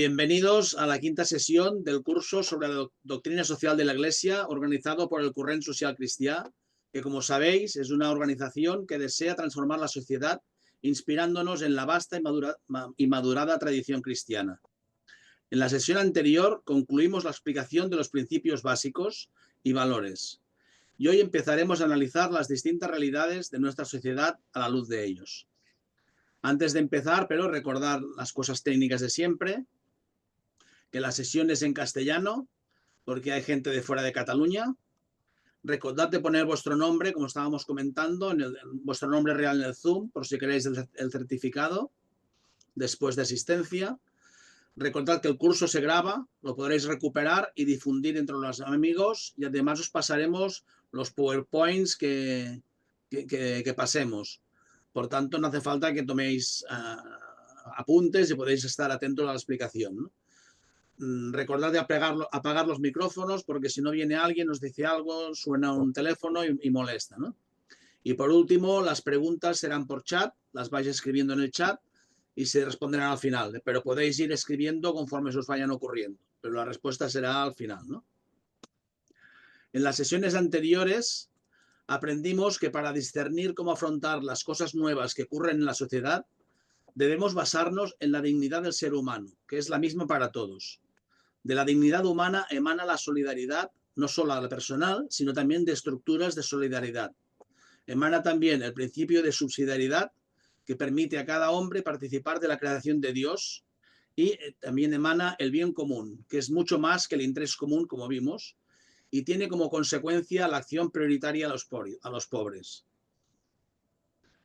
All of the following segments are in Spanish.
Bienvenidos a la quinta sesión del curso sobre la doctrina social de la Iglesia, organizado por el Corrent Social Cristià, que, como sabéis, es una organización que desea transformar la sociedad inspirándonos en la vasta y madurada tradición cristiana. En la sesión anterior concluimos la explicación de los principios básicos y valores, y hoy empezaremos a analizar las distintas realidades de nuestra sociedad a la luz de ellos. Antes de empezar, pero recordar las cosas técnicas de siempre, que la sesión es en castellano, porque hay gente de fuera de Cataluña. Recordad de poner vuestro nombre, como estábamos comentando, vuestro nombre real en el Zoom, por si queréis el certificado después de asistencia. Recordad que el curso se graba, lo podréis recuperar y difundir entre los amigos, y además os pasaremos los PowerPoints que pasemos. Por tanto, no hace falta que toméis apuntes y podéis estar atentos a la explicación, ¿no? Recordad de apagar los micrófonos, porque si no viene alguien, nos dice algo, suena un teléfono y molesta, ¿no? Y por último, las preguntas serán por chat, las vais escribiendo en el chat y se responderán al final, pero podéis ir escribiendo conforme se os vayan ocurriendo, pero la respuesta será al final, ¿no? En las sesiones anteriores aprendimos que para discernir cómo afrontar las cosas nuevas que ocurren en la sociedad, debemos basarnos en la dignidad del ser humano, que es la misma para todos. De la dignidad humana emana la solidaridad, no solo a la personal, sino también de estructuras de solidaridad. Emana también el principio de subsidiariedad, que permite a cada hombre participar de la creación de Dios, y también emana el bien común, que es mucho más que el interés común, como vimos, y tiene como consecuencia la acción prioritaria a los pobres.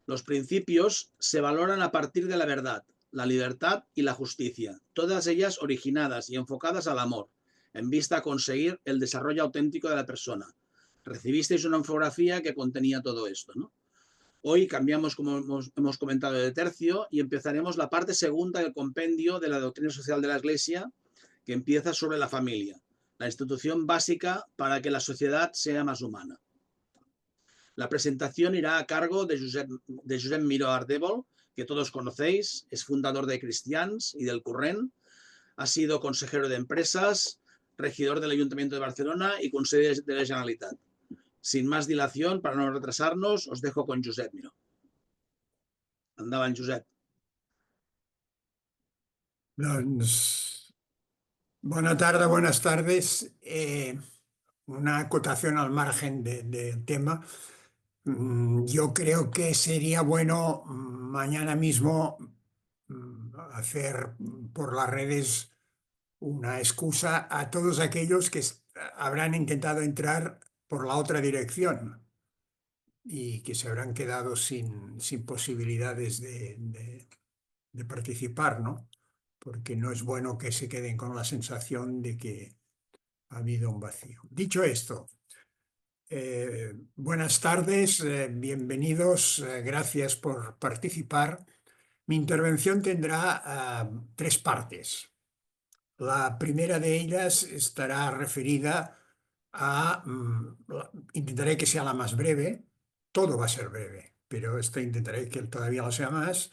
Los principios se valoran a partir de la verdad, la libertad y la justicia, todas ellas originadas y enfocadas al amor, en vista a conseguir el desarrollo auténtico de la persona. Recibisteis una infografía que contenía todo esto, ¿no? Hoy cambiamos, como hemos comentado, de tercio y empezaremos la parte segunda del compendio de la doctrina social de la Iglesia, que empieza sobre la familia, la institución básica para que la sociedad sea más humana. La presentación irá a cargo de Josep Miró Ardèvol, que todos conocéis, es fundador de Cristians y del Corrent, ha sido consejero de empresas, regidor del Ayuntamiento de Barcelona y conseller de la Generalitat. Sin más dilación, para no retrasarnos, os dejo con Josep Miró. Endavant, Josep. Doncs, bona tarda, buenas tardes. Una acotación al margen del tema. Yo creo que sería bueno mañana mismo hacer por las redes una excusa a todos aquellos que habrán intentado entrar por la otra dirección y que se habrán quedado sin posibilidades de participar, ¿no? Porque no es bueno que se queden con la sensación de que ha habido un vacío. Dicho esto, buenas tardes, bienvenidos, gracias por participar. Mi intervención tendrá tres partes. La primera de ellas estará referida a, intentaré que sea la más breve, todo va a ser breve, pero intentaré que todavía lo sea más.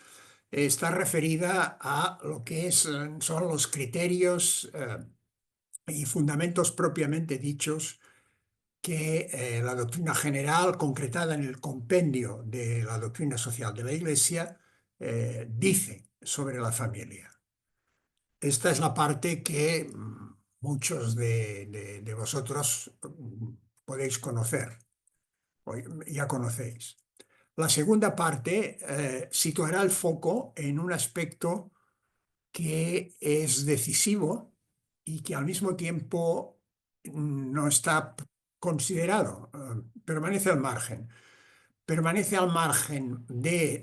Está referida a lo que son los criterios y fundamentos propiamente dichos que la doctrina general, concretada en el compendio de la doctrina social de la Iglesia, dice sobre la familia. Esta es la parte que muchos de vosotros podéis conocer, o ya conocéis. La segunda parte situará el foco en un aspecto que es decisivo y que al mismo tiempo no está considerado, permanece al margen. Permanece al margen de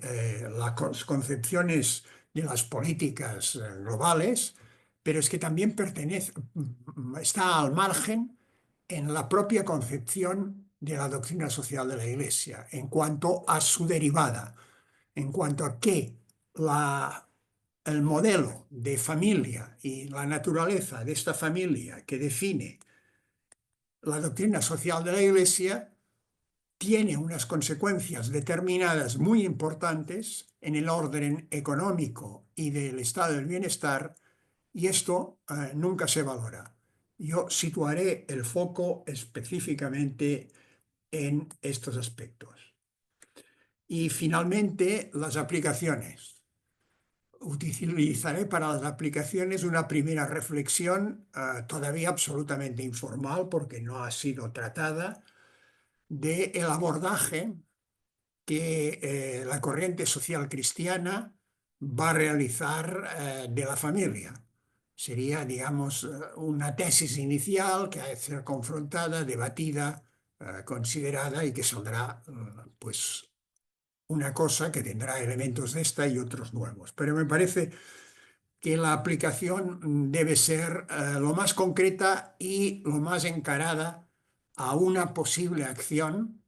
las concepciones de las políticas globales, pero es que también está al margen en la propia concepción de la doctrina social de la Iglesia, en cuanto a su derivada, en cuanto a que el modelo de familia y la naturaleza de esta familia que define la doctrina social de la Iglesia tiene unas consecuencias determinadas muy importantes en el orden económico y del estado del bienestar y esto nunca se valora. Yo situaré el foco específicamente en estos aspectos. Y finalmente, las aplicaciones. Utilizaré para las aplicaciones una primera reflexión todavía absolutamente informal porque no ha sido tratada del abordaje que la corriente social cristiana va a realizar de la familia. Sería, digamos, una tesis inicial que ha de ser confrontada, debatida, considerada y que saldrá, pues, una cosa que tendrá elementos de esta y otros nuevos. Pero me parece que la aplicación debe ser lo más concreta y lo más encarada a una posible acción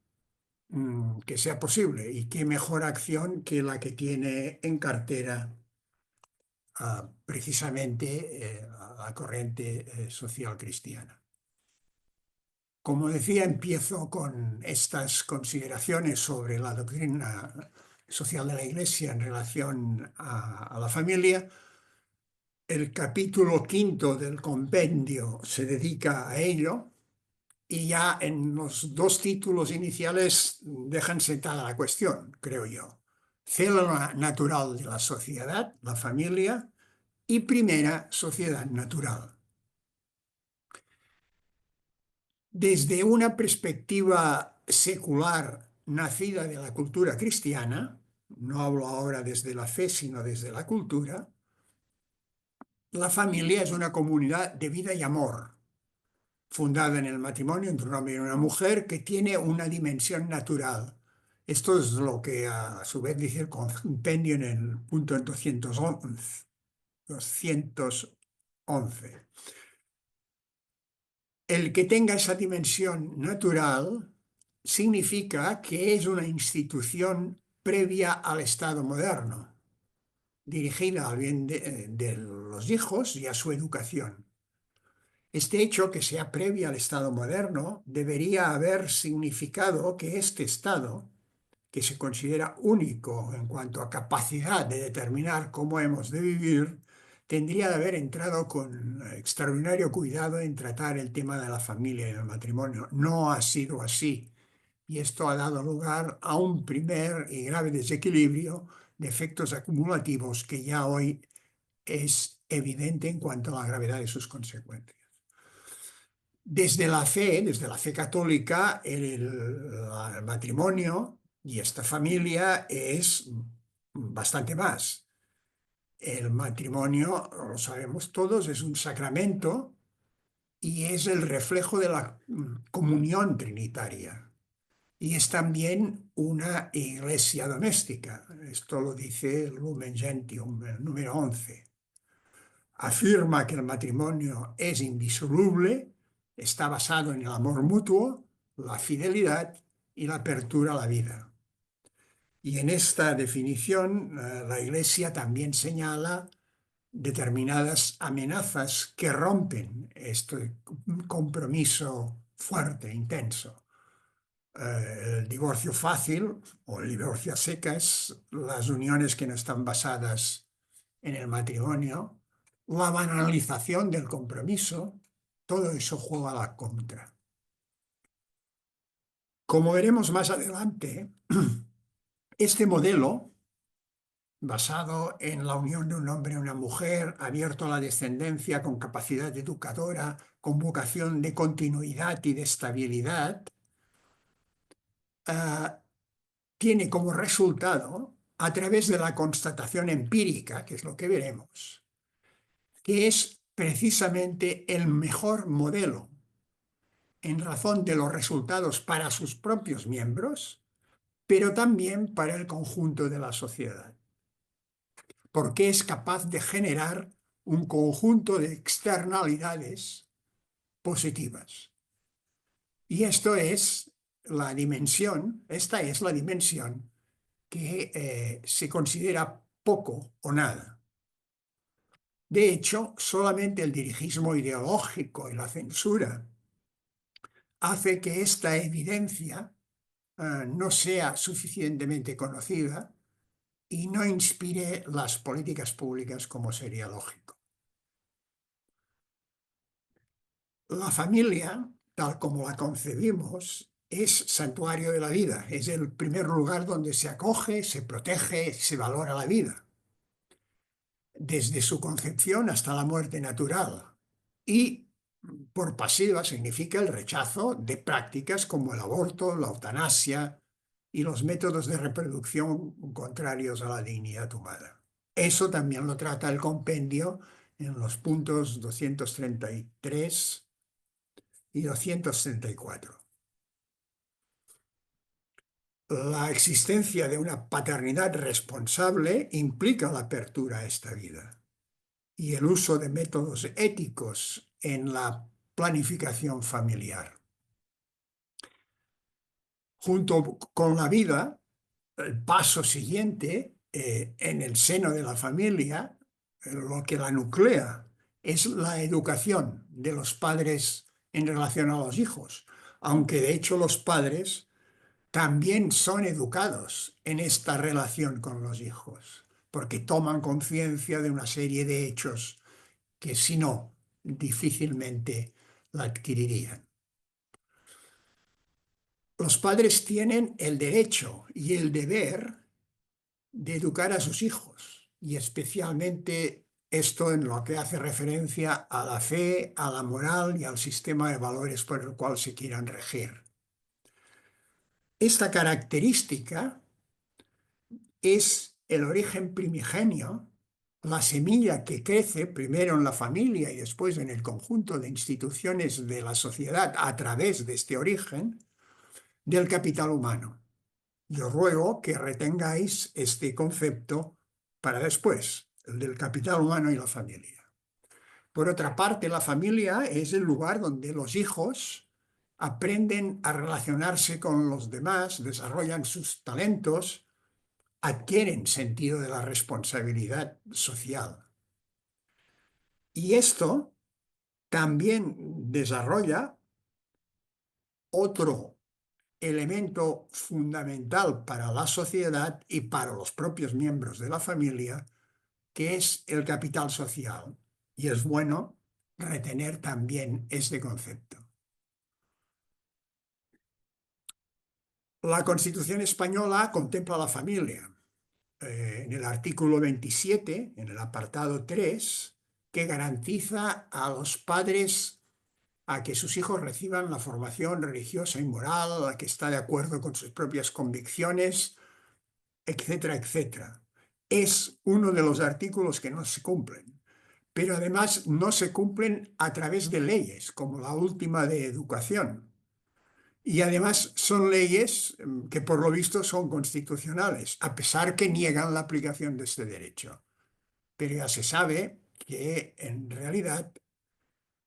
que sea posible. Y qué mejor acción que la que tiene en cartera precisamente la corriente social cristiana. Como decía, empiezo con estas consideraciones sobre la doctrina social de la Iglesia en relación a la familia. El capítulo 5 del compendio se dedica a ello y ya en los dos títulos iniciales dejan sentada la cuestión, creo yo. Célula natural de la sociedad, la familia, y primera sociedad natural. Desde una perspectiva secular nacida de la cultura cristiana, no hablo ahora desde la fe, sino desde la cultura, la familia es una comunidad de vida y amor, fundada en el matrimonio entre un hombre y una mujer, que tiene una dimensión natural. Esto es lo que a su vez dice el compendio en el punto 211. 211. El que tenga esa dimensión natural significa que es una institución previa al Estado moderno, dirigida al bien de los hijos y a su educación. Este hecho, que sea previa al Estado moderno, debería haber significado que este Estado, que se considera único en cuanto a capacidad de determinar cómo hemos de vivir, tendría de haber entrado con extraordinario cuidado en tratar el tema de la familia y el matrimonio. No ha sido así, y esto ha dado lugar a un primer y grave desequilibrio de efectos acumulativos que ya hoy es evidente en cuanto a la gravedad de sus consecuencias. Desde la fe católica, el matrimonio y esta familia es bastante más. El matrimonio, lo sabemos todos, es un sacramento y es el reflejo de la comunión trinitaria. Y es también una iglesia doméstica. Esto lo dice el Lumen Gentium, el número 11. Afirma que el matrimonio es indisoluble, está basado en el amor mutuo, la fidelidad y la apertura a la vida. Y en esta definición, la Iglesia también señala determinadas amenazas que rompen este compromiso fuerte, intenso. El divorcio fácil o el divorcio a secas, las uniones que no están basadas en el matrimonio, la banalización del compromiso, todo eso juega a la contra. Como veremos más adelante, este modelo, basado en la unión de un hombre y una mujer, abierto a la descendencia, con capacidad educadora, con vocación de continuidad y de estabilidad, tiene como resultado, a través de la constatación empírica, que es lo que veremos, que es precisamente el mejor modelo en razón de los resultados para sus propios miembros, pero también para el conjunto de la sociedad, porque es capaz de generar un conjunto de externalidades positivas. Y esta es la dimensión que se considera poco o nada. De hecho, solamente el dirigismo ideológico y la censura hace que esta evidencia no sea suficientemente conocida y no inspire las políticas públicas como sería lógico. La familia, tal como la concebimos, es santuario de la vida, es el primer lugar donde se acoge, se protege, se valora la vida, desde su concepción hasta la muerte natural. Y por pasiva significa el rechazo de prácticas como el aborto, la eutanasia y los métodos de reproducción contrarios a la dignidad humana. Eso también lo trata el compendio en los puntos 233 y 234. La existencia de una paternidad responsable implica la apertura a esta vida y el uso de métodos éticos en la planificación familiar. Junto con la vida, el paso siguiente en el seno de la familia, lo que la nuclea, es la educación de los padres en relación a los hijos, aunque de hecho los padres también son educados en esta relación con los hijos, porque toman conciencia de una serie de hechos que si no, difícilmente la adquirirían. Los padres tienen el derecho y el deber de educar a sus hijos, y especialmente esto en lo que hace referencia a la fe, a la moral y al sistema de valores por el cual se quieran regir. Esta característica es el origen primigenio, la semilla que crece primero en la familia y después en el conjunto de instituciones de la sociedad a través de este origen del capital humano. Yo ruego que retengáis este concepto para después, el del capital humano y la familia. Por otra parte, la familia es el lugar donde los hijos aprenden a relacionarse con los demás, desarrollan sus talentos, adquieren sentido de la responsabilidad social. Y esto también desarrolla otro elemento fundamental para la sociedad y para los propios miembros de la familia, que es el capital social. Y es bueno retener también este concepto. La Constitución española contempla la familia. En el artículo 27, en el apartado 3, que garantiza a los padres a que sus hijos reciban la formación religiosa y moral, a que está de acuerdo con sus propias convicciones, etcétera, etcétera. Es uno de los artículos que no se cumplen, pero además no se cumplen a través de leyes, como la última de educación. Y además son leyes que por lo visto son constitucionales, a pesar que niegan la aplicación de este derecho. Pero ya se sabe que en realidad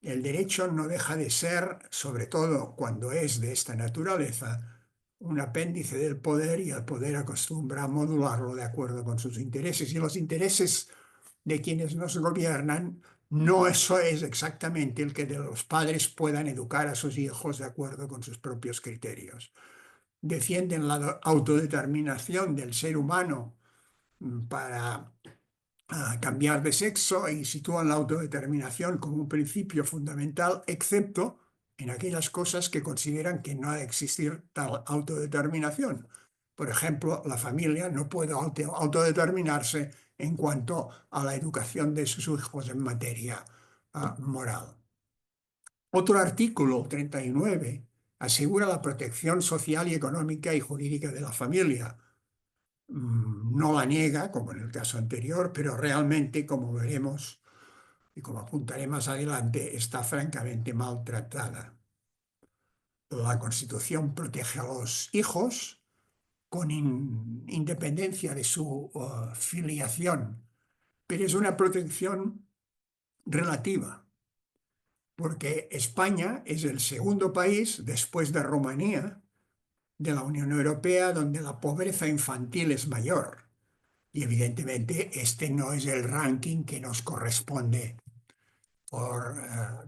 el derecho no deja de ser, sobre todo cuando es de esta naturaleza, un apéndice del poder, y el poder acostumbra a modularlo de acuerdo con sus intereses. Y los intereses de quienes nos gobiernan no eso es exactamente el que de los padres puedan educar a sus hijos de acuerdo con sus propios criterios. Defienden la autodeterminación del ser humano para cambiar de sexo y sitúan la autodeterminación como un principio fundamental, excepto en aquellas cosas que consideran que no ha de existir tal autodeterminación. Por ejemplo, la familia no puede autodeterminarse en cuanto a la educación de sus hijos en materia moral. Otro artículo, 39, asegura la protección social y económica y jurídica de la familia. No la niega, como en el caso anterior, pero realmente, como veremos y como apuntaré más adelante, está francamente maltratada. La Constitución protege a los hijos con independencia de su filiación, pero es una protección relativa, porque España es el segundo país, después de Rumanía, de la Unión Europea donde la pobreza infantil es mayor. Y evidentemente este no es el ranking que nos corresponde por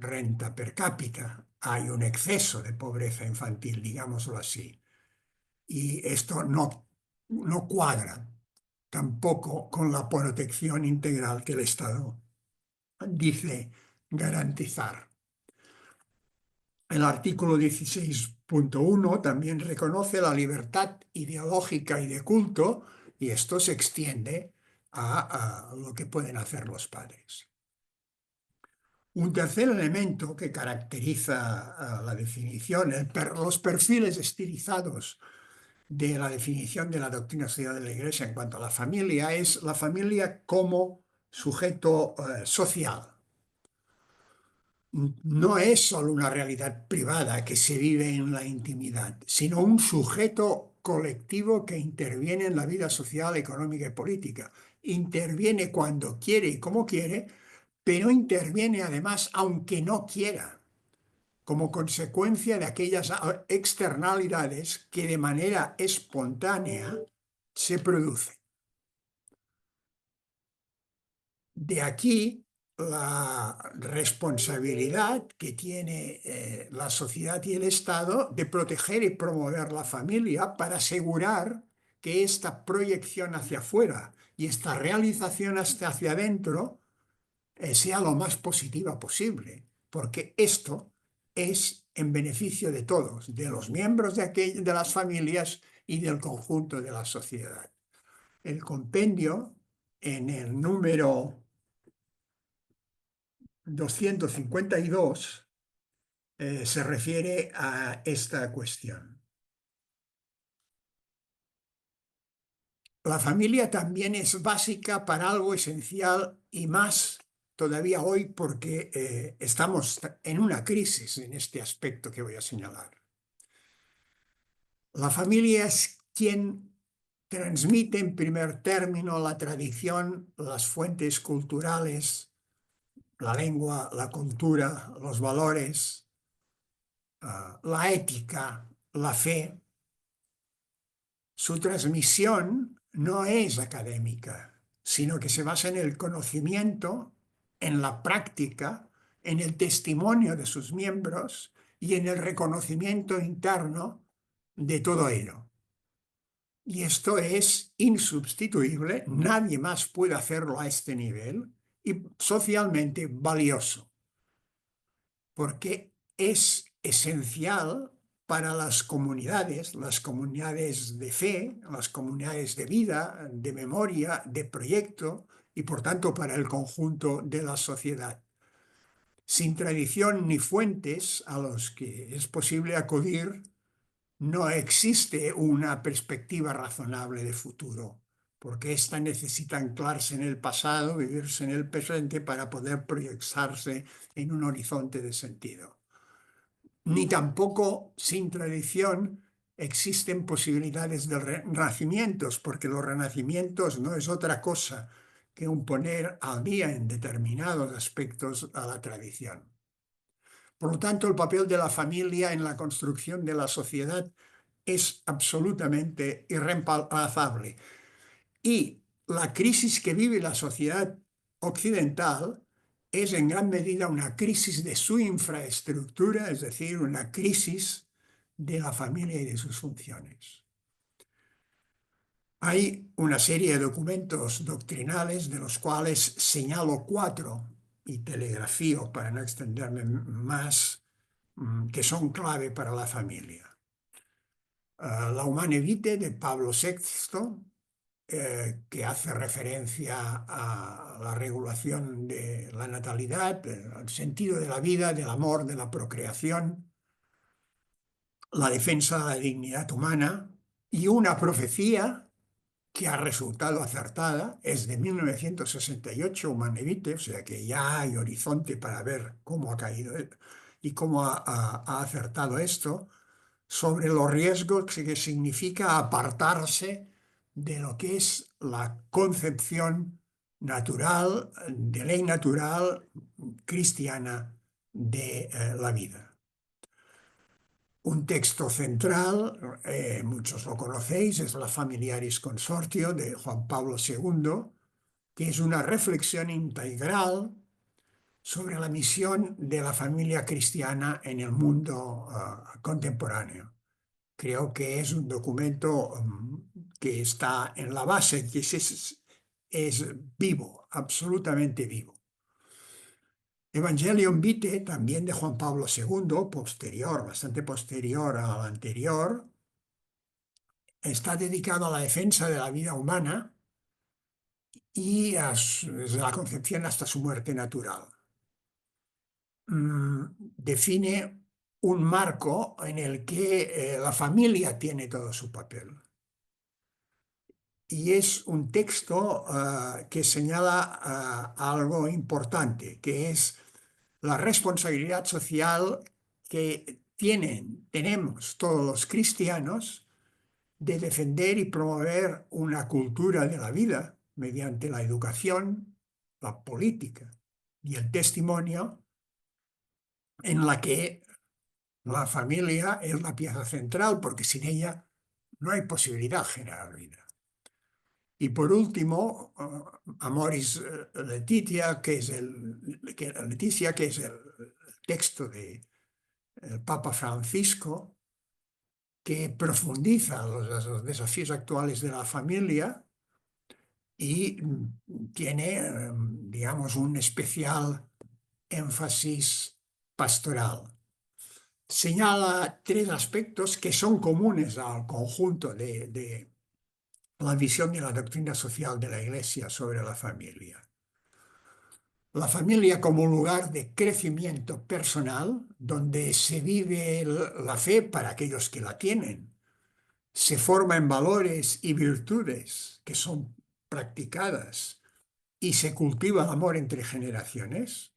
renta per cápita. Hay un exceso de pobreza infantil, digámoslo así. Y esto no cuadra tampoco con la protección integral que el Estado dice garantizar. El artículo 16.1 también reconoce la libertad ideológica y de culto, y esto se extiende a lo que pueden hacer los padres. Un tercer elemento que caracteriza la definición, los perfiles estilizados de la definición de la doctrina social de la Iglesia en cuanto a la familia, es la familia como sujeto social. No es solo una realidad privada que se vive en la intimidad, sino un sujeto colectivo que interviene en la vida social, económica y política. Interviene cuando quiere y como quiere, pero interviene además aunque no quiera, como consecuencia de aquellas externalidades que de manera espontánea se producen. De aquí la responsabilidad que tiene la sociedad y el Estado de proteger y promover la familia para asegurar que esta proyección hacia afuera y esta realización hacia adentro sea lo más positiva posible, porque esto es en beneficio de todos, de los miembros de las familias y del conjunto de la sociedad. El compendio, en el número 252, se refiere a esta cuestión. La familia también es básica para algo esencial y más todavía hoy porque estamos en una crisis en este aspecto que voy a señalar. La familia es quien transmite en primer término la tradición, las fuentes culturales, la lengua, la cultura, los valores, la ética, la fe. Su transmisión no es académica, sino que se basa en el conocimiento, en la práctica, en el testimonio de sus miembros y en el reconocimiento interno de todo ello. Y esto es insubstituible, nadie más puede hacerlo a este nivel y socialmente valioso, porque es esencial para las comunidades de fe, las comunidades de vida, de memoria, de proyecto y por tanto para el conjunto de la sociedad. Sin tradición ni fuentes a los que es posible acudir, no existe una perspectiva razonable de futuro, porque ésta necesita anclarse en el pasado, vivirse en el presente para poder proyectarse en un horizonte de sentido. Ni tampoco sin tradición existen posibilidades de renacimientos, porque los renacimientos no es otra cosa que un poner al día en determinados aspectos a la tradición. Por lo tanto, el papel de la familia en la construcción de la sociedad es absolutamente irreemplazable. Y la crisis que vive la sociedad occidental es en gran medida una crisis de su infraestructura, es decir, una crisis de la familia y de sus funciones. Hay una serie de documentos doctrinales de los cuales señalo 4 y telegrafío para no extenderme más, que son clave para la familia. La Humane Vitae de Pablo VI, que hace referencia a la regulación de la natalidad, al sentido de la vida, del amor, de la procreación, la defensa de la dignidad humana y una profecía que ha resultado acertada, es de 1968, Humane Vitae, o sea que ya hay horizonte para ver cómo ha caído y cómo ha acertado esto, sobre los riesgos que significa apartarse de lo que es la concepción natural, de ley natural cristiana de la vida. Un texto central, muchos lo conocéis, es la Familiaris Consortio de Juan Pablo II, que es una reflexión integral sobre la misión de la familia cristiana en el mundo contemporáneo. Creo que es un documento que está en la base, que es vivo, absolutamente vivo. Evangelium Vitae, también de Juan Pablo II, posterior, bastante posterior al anterior, está dedicado a la defensa de la vida humana y desde la concepción hasta su muerte natural. Define un marco en el que la familia tiene todo su papel. Y es un texto que señala algo importante, que es la responsabilidad social que tenemos todos los cristianos de defender y promover una cultura de la vida mediante la educación, la política y el testimonio, en la que la familia es la pieza central, porque sin ella no hay posibilidad de generar vida. Y por último, Amoris Laetitia, que es el texto del Papa Francisco, que profundiza los desafíos actuales de la familia y tiene, digamos, un especial énfasis pastoral. Señala tres aspectos que son comunes al conjunto de la visión de la doctrina social de la Iglesia sobre la familia. La familia como lugar de crecimiento personal, donde se vive la fe para aquellos que la tienen, se forma en valores y virtudes que son practicadas y se cultiva el amor entre generaciones.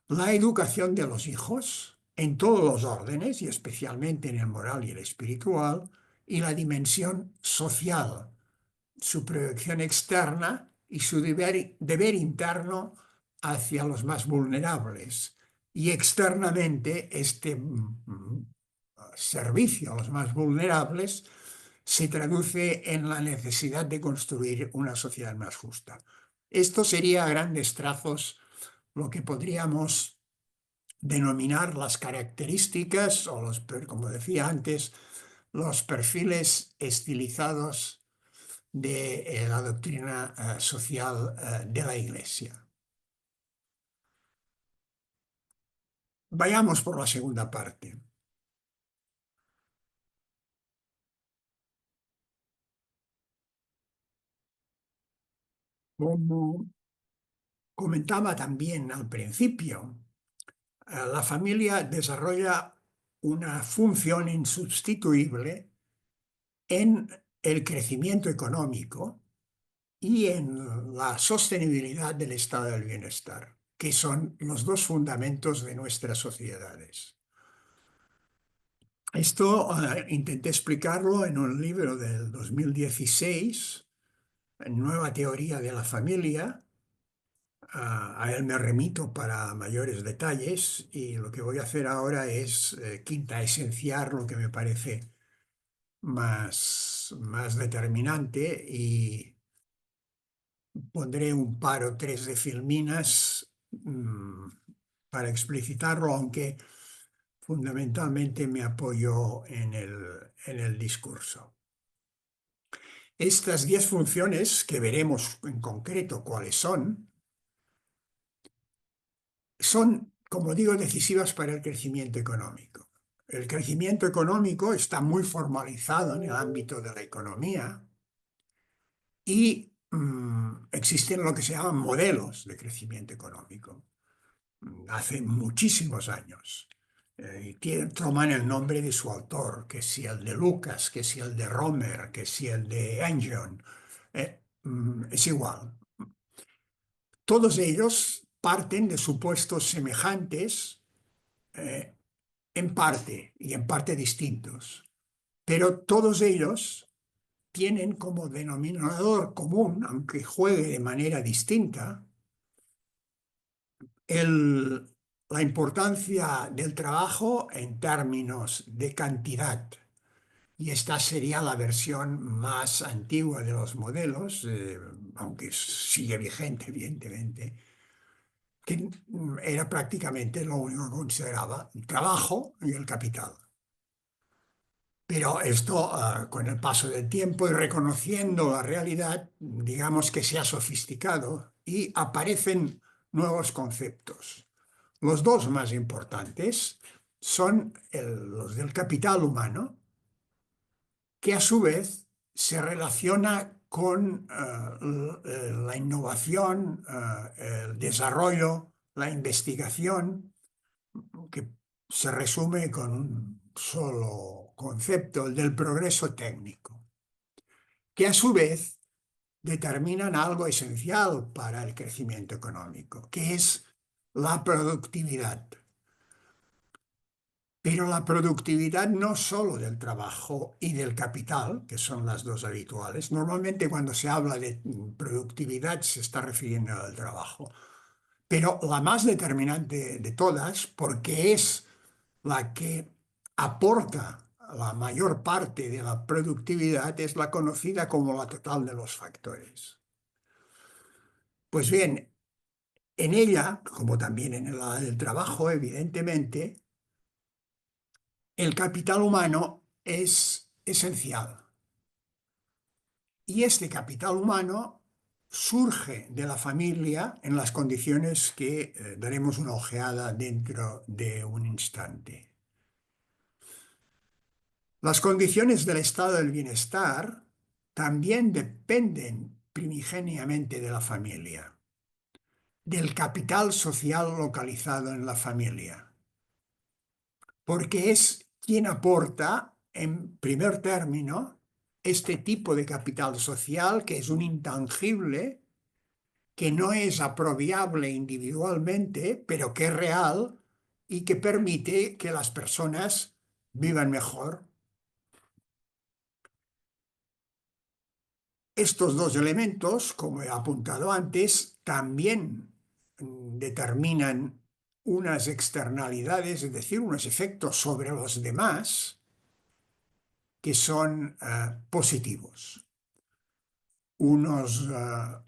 La educación de los hijos en todos los órdenes y especialmente en el moral y el espiritual, y la dimensión social, su proyección externa y su deber interno hacia los más vulnerables. Y externamente este servicio a los más vulnerables se traduce en la necesidad de construir una sociedad más justa. Esto sería a grandes trazos lo que podríamos denominar las características o como decía antes, los perfiles estilizados de la doctrina social de la Iglesia. Vayamos por la segunda parte. Como comentaba también al principio, la familia desarrolla una función insustituible en el crecimiento económico y en la sostenibilidad del estado del bienestar, que son los dos fundamentos de nuestras sociedades. Esto intenté explicarlo en un libro del 2016, Nueva teoría de la familia. A él me remito para mayores detalles y lo que voy a hacer ahora es quintaesenciar lo que me parece más determinante y pondré un par o tres de filminas para explicitarlo, aunque fundamentalmente me apoyo en el discurso. Estas 10 funciones, que veremos en concreto cuáles son, como digo, decisivas para el crecimiento económico. El crecimiento económico está muy formalizado en el ámbito de la economía y existen lo que se llaman modelos de crecimiento económico. Hace muchísimos años. Toman el nombre de su autor, que si el de Lucas, que si el de Romer, que si el de Engel. Es igual. Todos ellos parten de supuestos semejantes en parte y en parte distintos, pero todos ellos tienen como denominador común, aunque juegue de manera distinta, la importancia del trabajo en términos de cantidad. Y esta sería la versión más antigua de los modelos, aunque sigue vigente, evidentemente, que era prácticamente lo único que consideraba el trabajo y el capital. Pero esto, con el paso del tiempo y reconociendo la realidad, digamos que se ha sofisticado y aparecen nuevos conceptos. Los dos más importantes son los del capital humano, que a su vez se relaciona con la innovación, el desarrollo, la investigación, que se resume con un solo concepto, el del progreso técnico, que a su vez determinan algo esencial para el crecimiento económico, que es la productividad. Pero la productividad no solo del trabajo y del capital, que son las dos habituales. Normalmente cuando se habla de productividad se está refiriendo al trabajo. Pero la más determinante de todas, porque es la que aporta la mayor parte de la productividad, es la conocida como la total de los factores. Pues bien, en ella, como también en la del trabajo, evidentemente, el capital humano es esencial. Y este capital humano surge de la familia en las condiciones que daremos una ojeada dentro de un instante. Las condiciones del estado del bienestar también dependen primigeniamente de la familia, del capital social localizado en la familia, porque es quien aporta, en primer término, este tipo de capital social que es un intangible, que no es apropiable individualmente, pero que es real y que permite que las personas vivan mejor. Estos dos elementos, como he apuntado antes, también determinan unas externalidades, es decir, unos efectos sobre los demás que son positivos. Unos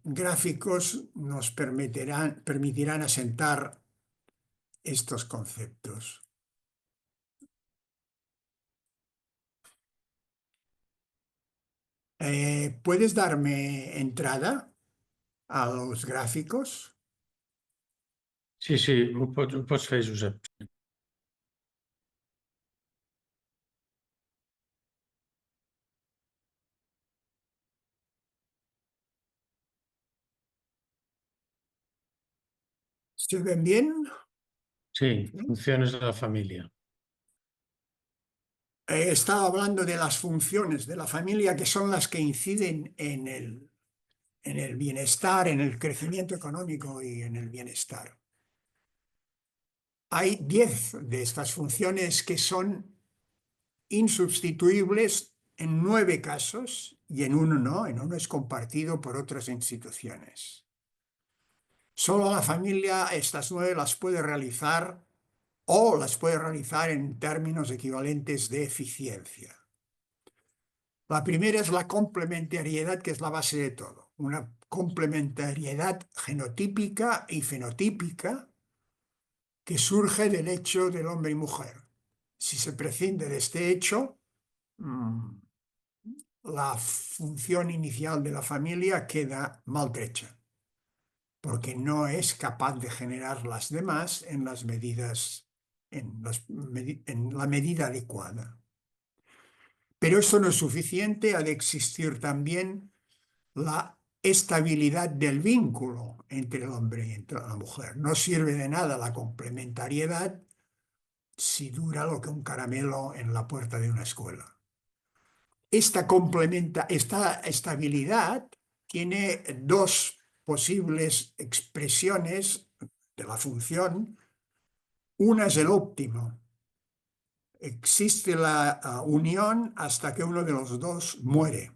gráficos nos permitirán asentar estos conceptos. ¿Puedes darme entrada a los gráficos? Sí, sí, ho pots fer, Josep. ¿Se ven bien? Sí, funciones de la familia. He estado hablando de las funciones de la familia que son las que inciden en el bienestar, en el crecimiento económico y en el bienestar. Hay 10 de estas funciones que son insubstituibles en 9 casos y en uno no, en uno es compartido por otras instituciones. Solo la familia estas 9 las puede realizar o las puede realizar en términos equivalentes de eficiencia. La primera es la complementariedad, que es la base de todo. Una complementariedad genotípica y fenotípica que surge del hecho del hombre y mujer. Si se prescinde de este hecho, la función inicial de la familia queda maltrecha, porque no es capaz de generar las demás en las medidas, en la medida adecuada. Pero eso no es suficiente, ha de existir también la estabilidad del vínculo entre el hombre y entre la mujer. No sirve de nada la complementariedad si dura lo que un caramelo en la puerta de una escuela. Esta estabilidad tiene dos posibles expresiones de la función. Una es el óptimo. Existe la unión hasta que uno de los dos muere.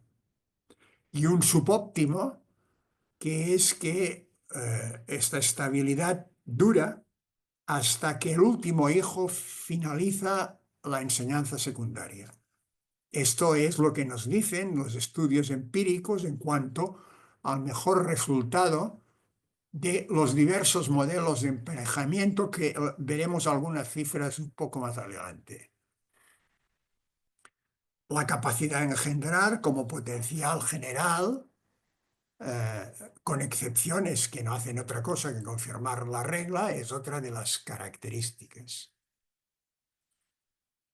Y un subóptimo, que es que esta estabilidad dura hasta que el último hijo finaliza la enseñanza secundaria. Esto es lo que nos dicen los estudios empíricos en cuanto al mejor resultado de los diversos modelos de emparejamiento, que veremos algunas cifras un poco más adelante. La capacidad de engendrar como potencial general con excepciones que no hacen otra cosa que confirmar la regla, es otra de las características.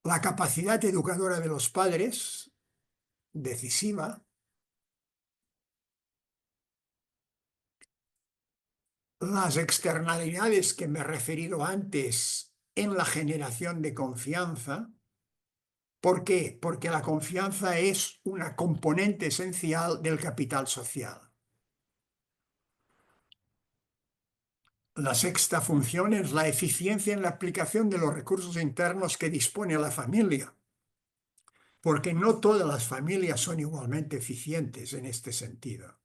La capacidad educadora de los padres, decisiva. Las externalidades que me he referido antes en la generación de confianza. ¿Por qué? Porque la confianza es una componente esencial del capital social. La sexta función es la eficiencia en la aplicación de los recursos internos que dispone la familia, porque no todas las familias son igualmente eficientes en este sentido.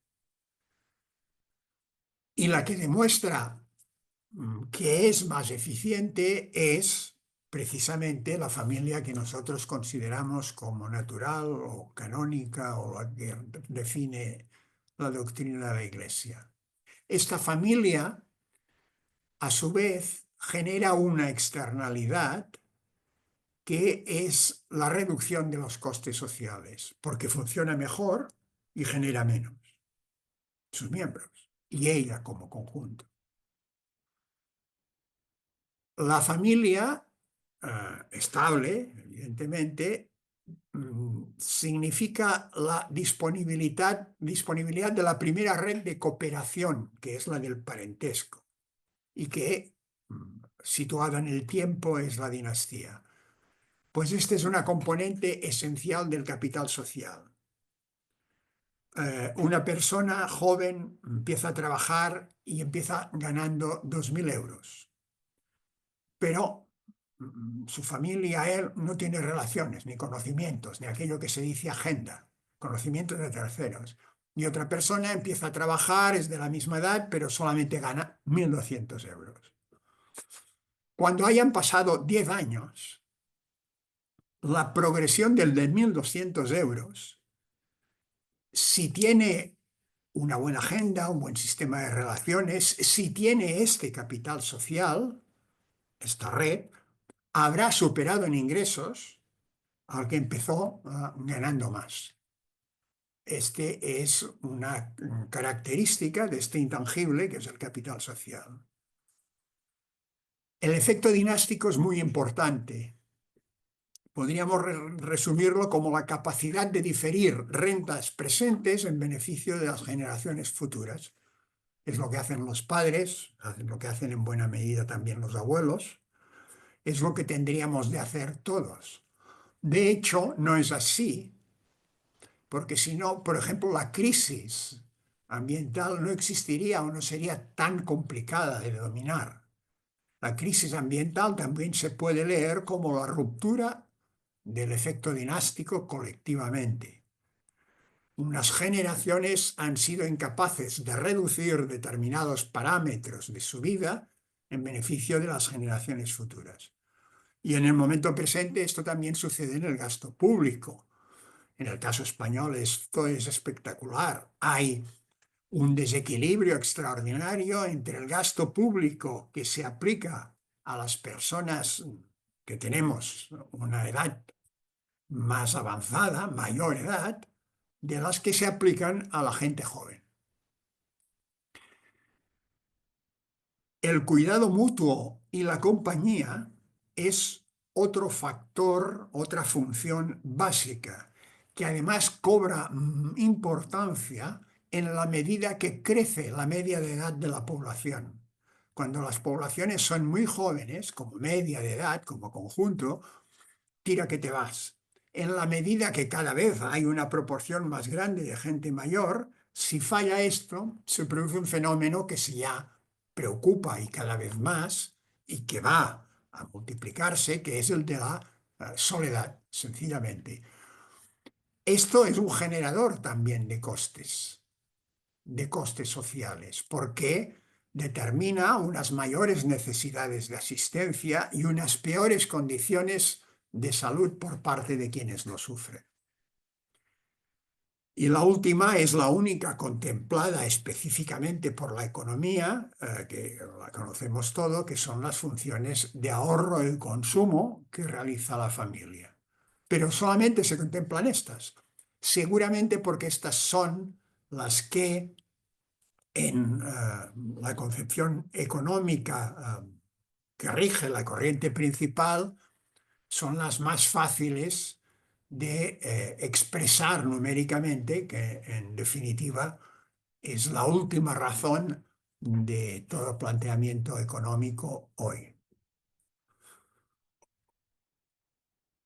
Y la que demuestra que es más eficiente es precisamente la familia que nosotros consideramos como natural o canónica o la que define la doctrina de la Iglesia. Esta familia, a su vez, genera una externalidad que es la reducción de los costes sociales, porque funciona mejor y genera menos sus miembros y ella como conjunto. La familia estable, evidentemente, significa la disponibilidad de la primera red de cooperación, que es la del parentesco, y que, situada en el tiempo, es la dinastía. Pues esta es una componente esencial del capital social. Una persona joven empieza a trabajar y empieza ganando 2.000 euros, pero su familia, él, no tiene relaciones, ni conocimientos, ni aquello que se dice agenda, conocimientos de terceros. Y otra persona empieza a trabajar, es de la misma edad, pero solamente gana 1.200 euros. Cuando hayan pasado 10 años, la progresión del de 1.200 euros, si tiene una buena agenda, un buen sistema de relaciones, si tiene este capital social, esta red, habrá superado en ingresos al que empezó ganando más. Este es una característica de este intangible que es el capital social. El efecto dinástico es muy importante. Podríamos resumirlo como la capacidad de diferir rentas presentes en beneficio de las generaciones futuras. Es lo que hacen los padres, lo que hacen en buena medida también los abuelos. Es lo que tendríamos de hacer todos. De hecho, no es así, porque si no, por ejemplo, la crisis ambiental no existiría o no sería tan complicada de dominar. La crisis ambiental también se puede leer como la ruptura del efecto dinástico colectivamente. Unas generaciones han sido incapaces de reducir determinados parámetros de su vida en beneficio de las generaciones futuras. Y en el momento presente esto también sucede en el gasto público. En el caso español esto es espectacular. Hay un desequilibrio extraordinario entre el gasto público que se aplica a las personas que tenemos una edad más avanzada, mayor edad, de las que se aplican a la gente joven. El cuidado mutuo y la compañía es otro factor, otra función básica, que además cobra importancia en la medida que crece la media de edad de la población. Cuando las poblaciones son muy jóvenes, como media de edad, como conjunto, tira que te vas. En la medida que cada vez hay una proporción más grande de gente mayor, si falla esto, se produce un fenómeno que se ya preocupa y cada vez más y que va a multiplicarse, que es el de la soledad, sencillamente. Esto es un generador también de costes sociales, porque determina unas mayores necesidades de asistencia y unas peores condiciones de salud por parte de quienes lo sufren. Y la última es la única contemplada específicamente por la economía, que la conocemos todo, que son las funciones de ahorro y consumo que realiza la familia. Pero solamente se contemplan estas, seguramente porque estas son las que en la concepción económica que rige la corriente principal son las más fáciles de expresar numéricamente, que en definitiva es la última razón de todo planteamiento económico hoy.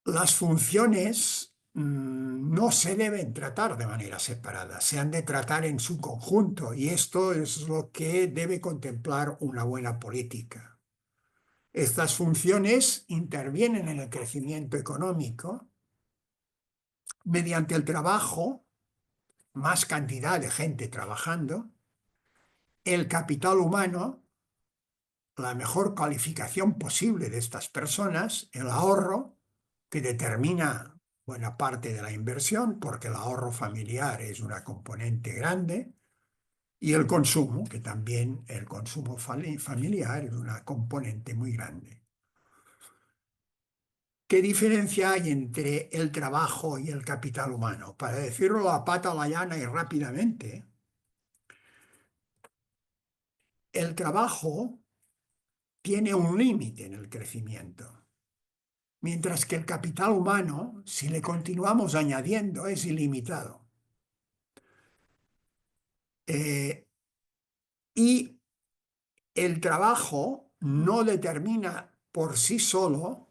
Las funciones no se deben tratar de manera separada, se han de tratar en su conjunto, y esto es lo que debe contemplar una buena política. Estas funciones intervienen en el crecimiento económico mediante el trabajo, más cantidad de gente trabajando, el capital humano, la mejor calificación posible de estas personas, el ahorro, que determina buena parte de la inversión, porque el ahorro familiar es una componente grande, y el consumo, que también el consumo familiar es una componente muy grande. ¿Qué diferencia hay entre el trabajo y el capital humano? Para decirlo a pata la llana y rápidamente, el trabajo tiene un límite en el crecimiento, mientras que el capital humano, si le continuamos añadiendo, es ilimitado. Y el trabajo no determina por sí solo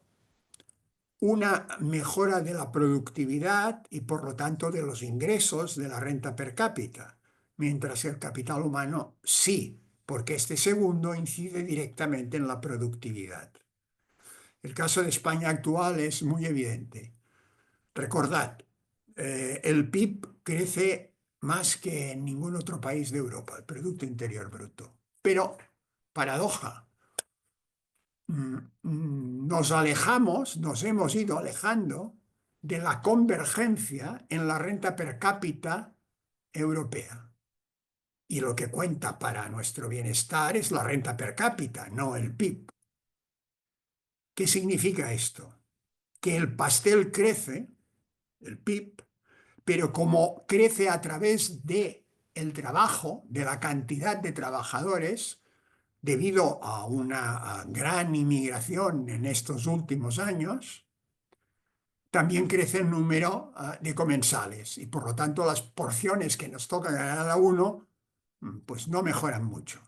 una mejora de la productividad y por lo tanto de los ingresos de la renta per cápita, mientras el capital humano sí, porque este segundo incide directamente en la productividad. El caso de España actual es muy evidente. Recordad, el PIB crece más que en ningún otro país de Europa, el Producto Interior Bruto. Pero, paradoja, nos hemos ido alejando de la convergencia en la renta per cápita europea. Y lo que cuenta para nuestro bienestar es la renta per cápita, no el PIB. ¿Qué significa esto? Que el pastel crece, el PIB, pero como crece a través de el trabajo, de la cantidad de trabajadores, debido a una gran inmigración en estos últimos años, también crece el número de comensales y por lo tanto las porciones que nos tocan a cada uno pues no mejoran mucho.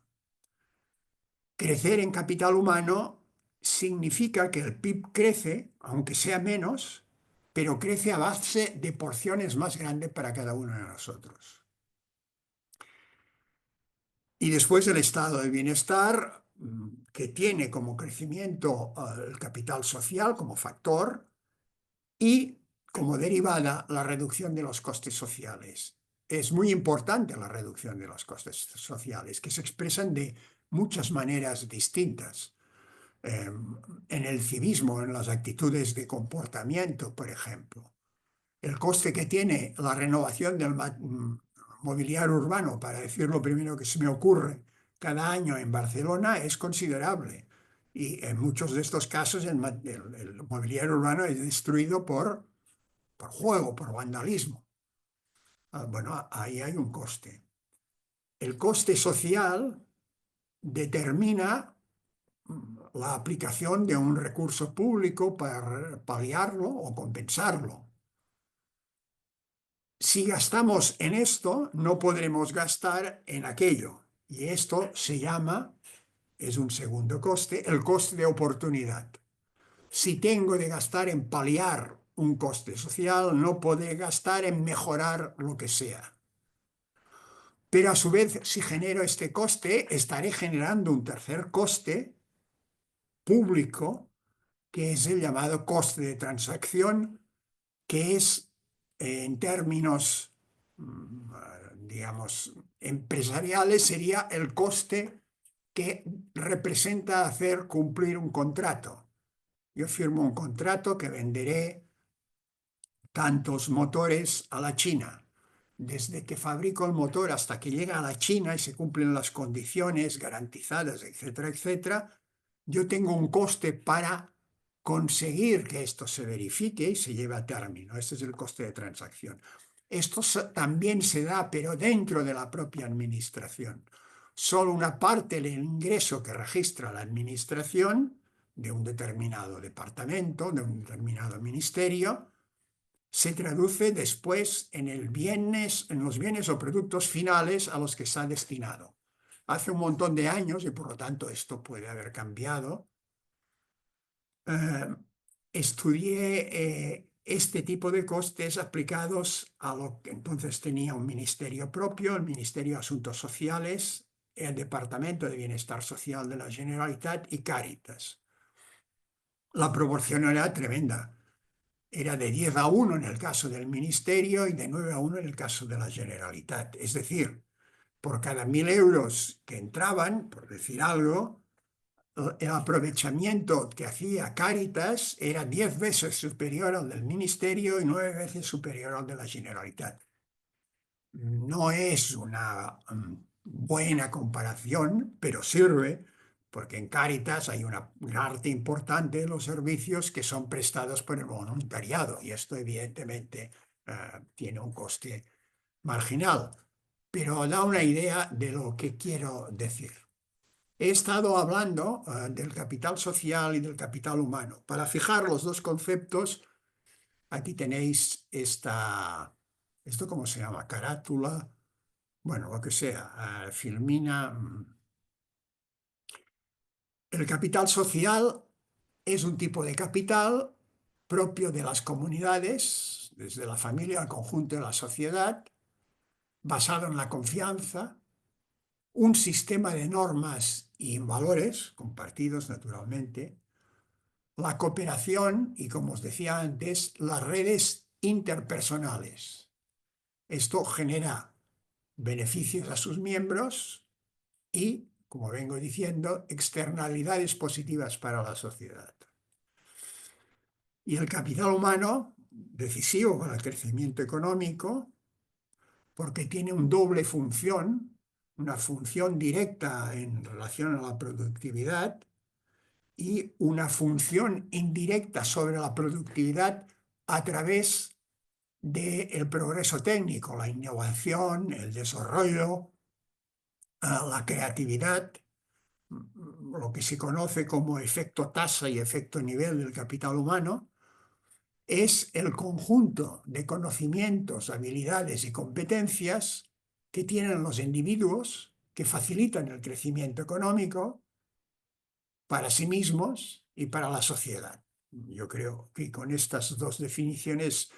Crecer en capital humano significa que el PIB crece, aunque sea menos, pero crece a base de porciones más grandes para cada uno de nosotros. Y después el estado de bienestar, que tiene como crecimiento el capital social como factor y como derivada la reducción de los costes sociales. Es muy importante la reducción de los costes sociales, que se expresan de muchas maneras distintas. En el civismo, en las actitudes de comportamiento, por ejemplo. El coste que tiene la renovación del mobiliario urbano, para decir lo primero que se me ocurre, cada año en Barcelona es considerable. Y en muchos de estos casos el mobiliario urbano es destruido por juego, por vandalismo. Bueno, ahí hay un coste. El coste social determina la aplicación de un recurso público para paliarlo o compensarlo. Si gastamos en esto, no podremos gastar en aquello. Y esto se llama, es un segundo coste, el coste de oportunidad. Si tengo de gastar en paliar un coste social, no podré gastar en mejorar lo que sea. Pero a su vez, si genero este coste, estaré generando un tercer coste público, que es el llamado coste de transacción, que es, en términos, digamos, empresariales, sería el coste que representa hacer cumplir un contrato. Yo firmo un contrato que venderé tantos motores a la China. Desde que fabrico el motor hasta que llega a la China y se cumplen las condiciones garantizadas, etcétera, etcétera, yo tengo un coste para conseguir que esto se verifique y se lleve a término. Este es el coste de transacción. Esto también se da, pero dentro de la propia administración. Solo una parte del ingreso que registra la administración de un determinado departamento, de un determinado ministerio, se traduce después en los bienes o productos finales a los que se ha destinado. Hace un montón de años, y por lo tanto esto puede haber cambiado, estudié este tipo de costes aplicados a lo que entonces tenía un ministerio propio, el Ministerio de Asuntos Sociales, el Departamento de Bienestar Social de la Generalitat y Cáritas. La proporcionalidad tremenda. Era de 10-1 en el caso del ministerio y de 9-1 en el caso de la Generalitat. Es decir, por cada 1.000 euros que entraban, por decir algo, el aprovechamiento que hacía Cáritas era 10 veces superior al del ministerio y 9 veces superior al de la Generalitat. No es una buena comparación, pero sirve, porque en Cáritas hay una parte importante de los servicios que son prestados por el voluntariado, y esto evidentemente tiene un coste marginal, pero da una idea de lo que quiero decir. He estado hablando del capital social y del capital humano. Para fijar los dos conceptos, aquí tenéis ¿esto cómo se llama? Carátula, bueno, lo que sea, filmina. El capital social es un tipo de capital propio de las comunidades, desde la familia al conjunto de la sociedad, basado en la confianza, un sistema de normas y valores, compartidos naturalmente, la cooperación y, como os decía antes, las redes interpersonales. Esto genera beneficios a sus miembros y, como vengo diciendo, externalidades positivas para la sociedad. Y el capital humano, decisivo para el crecimiento económico, porque tiene una doble función, una función directa en relación a la productividad y una función indirecta sobre la productividad a través del progreso técnico, la innovación, el desarrollo, la creatividad, lo que se conoce como efecto tasa y efecto nivel del capital humano, es el conjunto de conocimientos, habilidades y competencias que tienen los individuos que facilitan el crecimiento económico para sí mismos y para la sociedad. Yo creo que con estas dos definiciones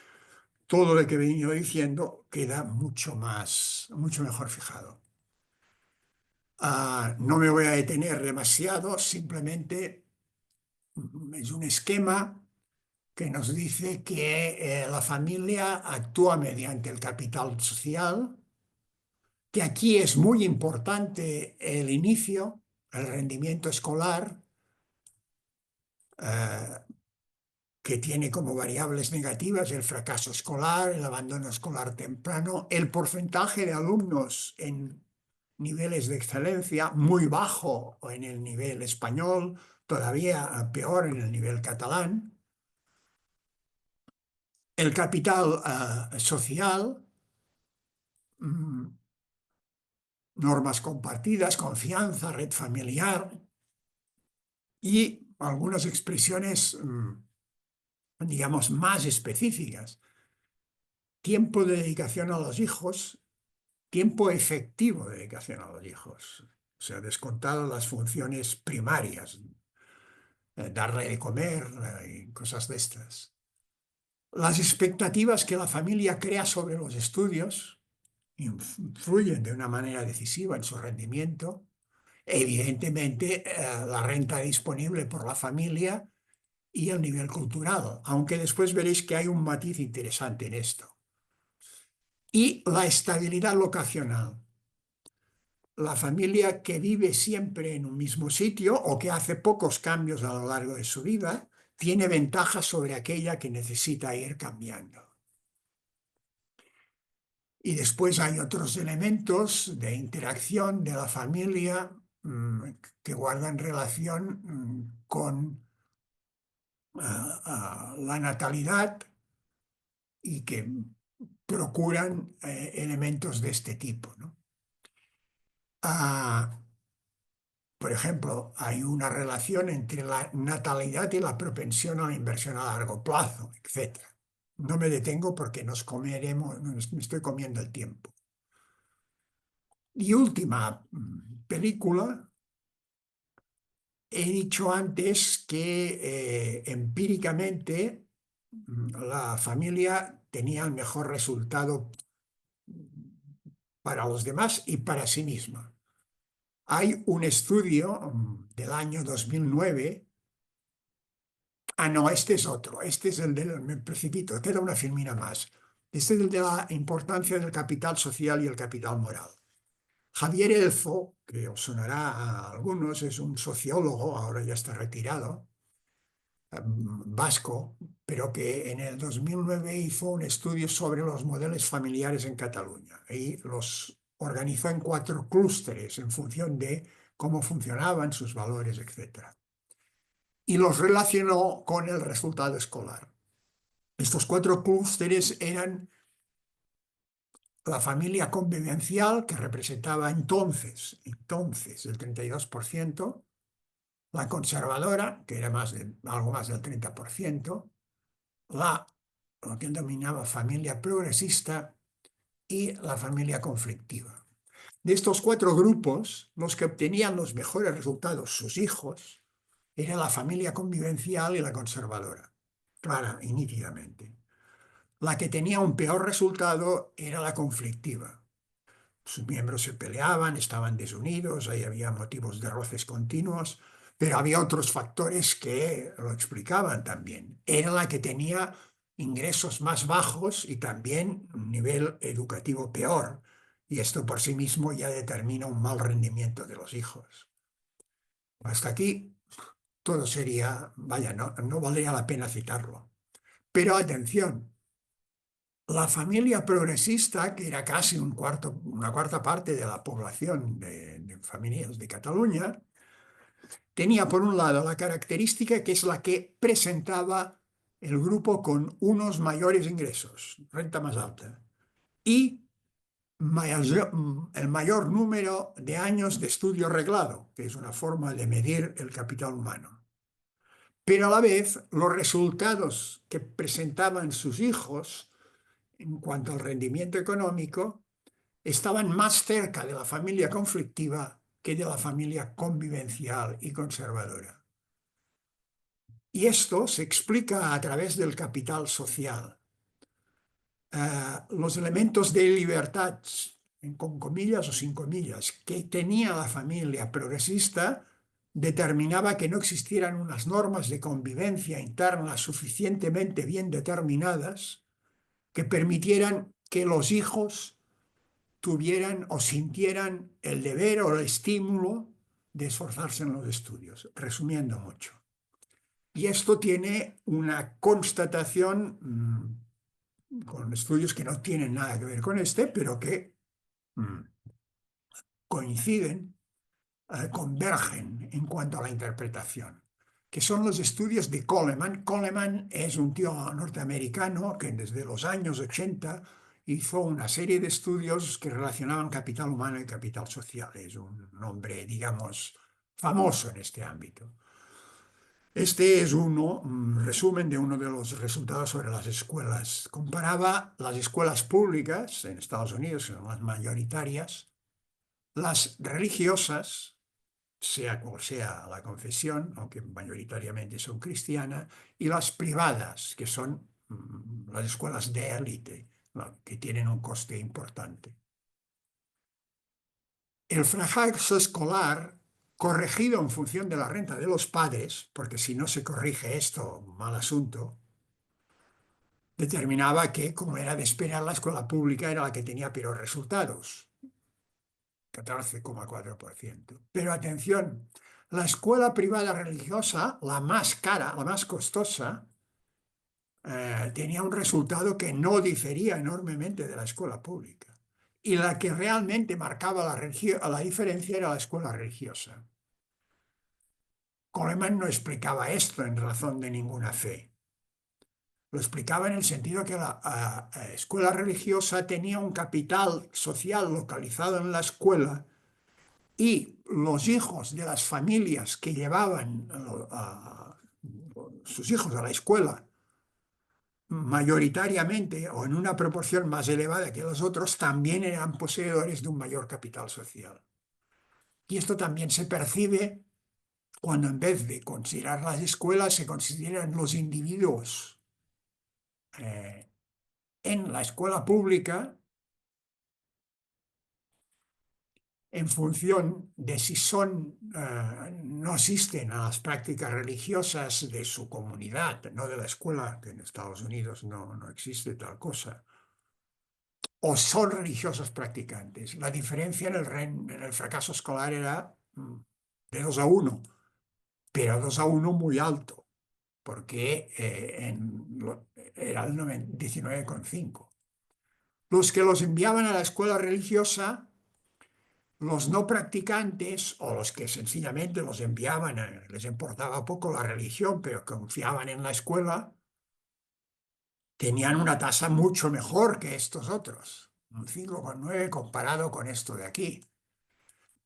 todo lo que he venido diciendo queda mucho mejor fijado. No me voy a detener demasiado, simplemente es un esquema que nos dice que la familia actúa mediante el capital social, que aquí es muy importante el inicio, el rendimiento escolar, que tiene como variables negativas el fracaso escolar, el abandono escolar temprano, el porcentaje de alumnos en niveles de excelencia muy bajo en el nivel español, todavía peor en el nivel catalán, el capital social, normas compartidas, confianza, red familiar y algunas expresiones, digamos, más específicas. Tiempo de dedicación a los hijos, tiempo efectivo de dedicación a los hijos, o sea, descontado las funciones primarias, darle de comer y cosas de estas. Las expectativas que la familia crea sobre los estudios influyen de una manera decisiva en su rendimiento. Evidentemente, la renta disponible por la familia y el nivel cultural, aunque después veréis que hay un matiz interesante en esto. Y la estabilidad locacional. La familia que vive siempre en un mismo sitio o que hace pocos cambios a lo largo de su vida, tiene ventajas sobre aquella que necesita ir cambiando. Y después hay otros elementos de interacción de la familia que guardan relación con la natalidad y que procuran elementos de este tipo, ¿no? Por ejemplo, hay una relación entre la natalidad y la propensión a la inversión a largo plazo, etc. No me detengo porque me estoy comiendo el tiempo. Y última película, he dicho antes que empíricamente la familia tenía el mejor resultado para los demás y para sí misma. Hay un estudio del año 2009. No, este es otro. Este es el del, me precipito, queda una filmina más. Este es el de la importancia del capital social y el capital moral. Javier Elfo, que os sonará a algunos, es un sociólogo, ahora ya está retirado, vasco, pero que en el 2009 hizo un estudio sobre los modelos familiares en Cataluña y los organizó en 4 clústeres en función de cómo funcionaban sus valores, etc. Y los relacionó con el resultado escolar. Estos 4 clústeres eran la familia convivencial, que representaba entonces el 32%, la conservadora, que era algo más del 30%, lo que él denominaba familia progresista y la familia conflictiva. De estos 4 grupos, los que obtenían los mejores resultados, sus hijos, era la familia convivencial y la conservadora, clara y nítidamente. La que tenía un peor resultado era la conflictiva. Sus miembros se peleaban, estaban desunidos, ahí había motivos de roces continuos, pero había otros factores que lo explicaban también. Era la que tenía ingresos más bajos y también un nivel educativo peor, y esto por sí mismo ya determina un mal rendimiento de los hijos. Hasta aquí todo sería, vaya, no valdría la pena citarlo. Pero atención, la familia progresista, que era casi una cuarta parte de la población de familias de Cataluña, tenía por un lado la característica que es la que presentaba el grupo con unos mayores ingresos, renta más alta, y el mayor número de años de estudio reglado, que es una forma de medir el capital humano. Pero a la vez, los resultados que presentaban sus hijos en cuanto al rendimiento económico estaban más cerca de la familia conflictiva que de la familia convivencial y conservadora. Y esto se explica a través del capital social. Los elementos de libertad, con comillas o sin comillas, que tenía la familia progresista determinaba que no existieran unas normas de convivencia interna suficientemente bien determinadas que permitieran que los hijos tuvieran o sintieran el deber o el estímulo de esforzarse en los estudios, resumiendo mucho. Y esto tiene una constatación con estudios que no tienen nada que ver con este, pero que coinciden, convergen en cuanto a la interpretación, que son los estudios de Coleman. Coleman es un tío norteamericano que desde los años 80 hizo una serie de estudios que relacionaban capital humano y capital social. Es un hombre, digamos, famoso en este ámbito. Este es un resumen de uno de los resultados sobre las escuelas. Comparaba las escuelas públicas en Estados Unidos, que son las mayoritarias, las religiosas, sea cual sea la confesión, aunque mayoritariamente son cristianas, y las privadas, que son las escuelas de élite, que tienen un coste importante. El fracaso escolar, corregido en función de la renta de los padres, porque si no se corrige esto, mal asunto, determinaba que, como era de esperar, la escuela pública era la que tenía peores resultados, 14,4%. Pero atención, la escuela privada religiosa, la más cara, la más costosa, tenía un resultado que no difería enormemente de la escuela pública. Y la que realmente marcaba la diferencia era la escuela religiosa. Coleman no explicaba esto en razón de ninguna fe. Lo explicaba en el sentido que la escuela religiosa tenía un capital social localizado en la escuela y los hijos de las familias que llevaban a sus hijos a la escuela mayoritariamente o en una proporción más elevada que los otros también eran poseedores de un mayor capital social. Y esto también se percibe cuando en vez de considerar las escuelas se consideran los individuos. En la escuela pública, en función de si no asisten a las prácticas religiosas de su comunidad, no de la escuela, que en Estados Unidos no existe tal cosa, o son religiosos practicantes. La diferencia en el fracaso escolar era de 2-1, pero 2-1 muy alto, porque era el 19,5. Los que los enviaban a la escuela religiosa, los no practicantes o los que sencillamente los enviaban, les importaba poco la religión, pero confiaban en la escuela, tenían una tasa mucho mejor que estos otros, un 5,9 comparado con esto de aquí.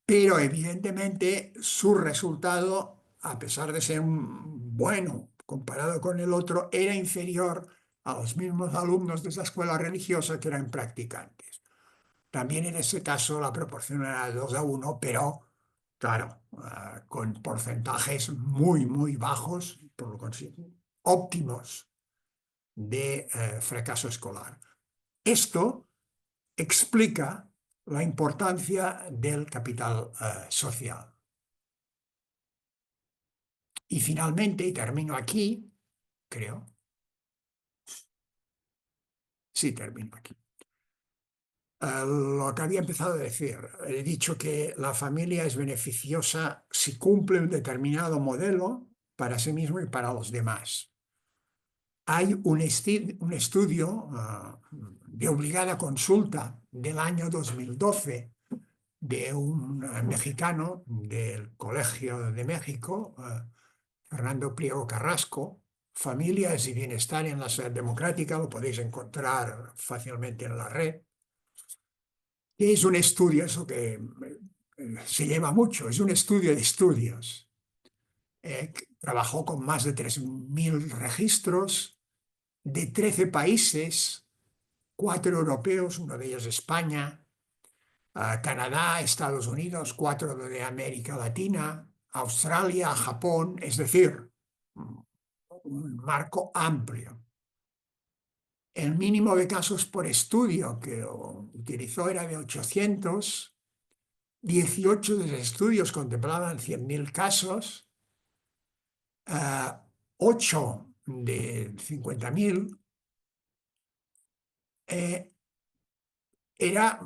Pero evidentemente su resultado, a pesar de ser bueno comparado con el otro, era inferior a los mismos alumnos de esa escuela religiosa que eran practicantes. También en ese caso la proporción era 2-1, pero claro, con porcentajes muy bajos, óptimos de fracaso escolar. Esto explica la importancia del capital social. Y finalmente, y termino aquí, creo. Sí, termino aquí. Lo que había empezado a decir, he dicho que la familia es beneficiosa si cumple un determinado modelo para sí mismo y para los demás. Hay un estudio de obligada consulta del año 2012 de un mexicano del Colegio de México, Fernando Pliego Carrasco, Familias y Bienestar en la Sociedad Democrática, lo podéis encontrar fácilmente en la red. Es un estudio, eso que se lleva mucho, es un estudio de estudios. Trabajó con más de 3.000 registros de 13 países, 4 europeos, uno de ellos España, Canadá, Estados Unidos, 4 de América Latina, Australia, Japón, es decir, un marco amplio. El mínimo de casos por estudio que utilizó era de 800, 18 de los estudios contemplaban 100.000 casos, 8 de 50.000. Era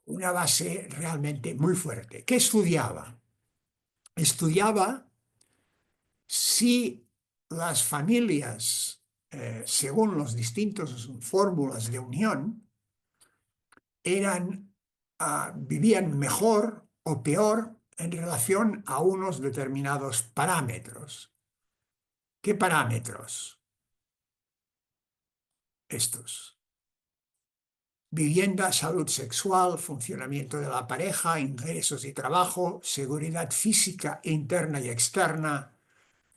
una base realmente muy fuerte. ¿Qué estudiaba? Estudiaba si las familias, según las distintas fórmulas de unión, vivían mejor o peor en relación a unos determinados parámetros. ¿Qué parámetros? Estos. Vivienda, salud sexual, funcionamiento de la pareja, ingresos y trabajo, seguridad física interna y externa,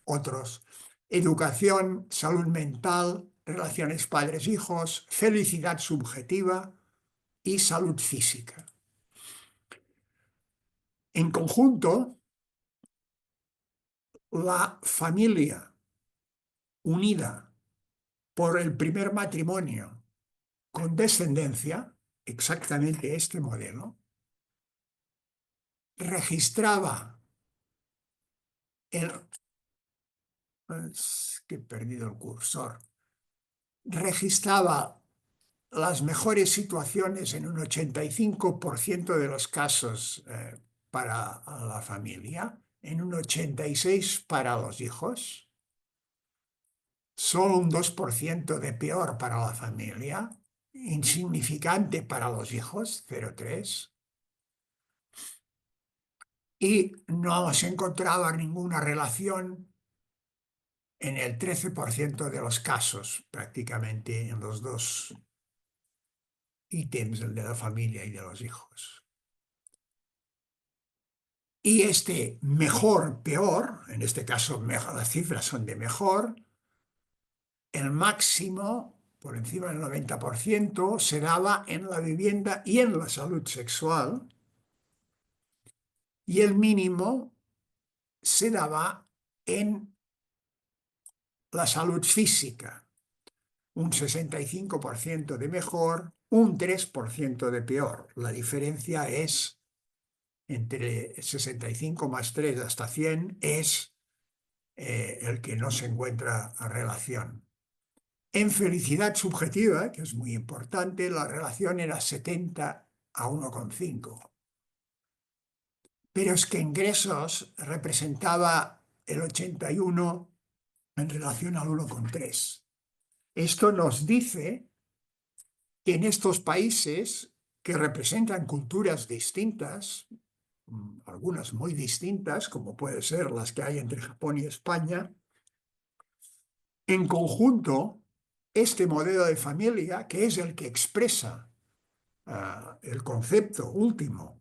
otros. Educación, salud mental, relaciones padres-hijos, felicidad subjetiva y salud física. En conjunto, la familia unida por el primer matrimonio con descendencia, exactamente este modelo, registraba es que he perdido el cursor, registraba las mejores situaciones en un 85% de los casos para la familia, en un 86% para los hijos, solo un 2% de peor para la familia, insignificante para los hijos, 0,3%, y no se encontraba ninguna relación en el 13% de los casos, prácticamente en los dos ítems, el de la familia y de los hijos. Y este mejor, peor, en este caso las cifras son de mejor, el máximo, por encima del 90%, se daba en la vivienda y en la salud sexual, y el mínimo se daba en la salud física, un 65% de mejor, un 3% de peor. La diferencia es entre 65 más 3 hasta 100 es el que no se encuentra a relación. En felicidad subjetiva, que es muy importante, la relación era 70 a 1,5. Pero es que ingresos representaba el 81 en relación al 1,3. Esto nos dice que en estos países que representan culturas distintas, algunas muy distintas, como pueden ser las que hay entre Japón y España, en conjunto, este modelo de familia, que es el que expresa el concepto último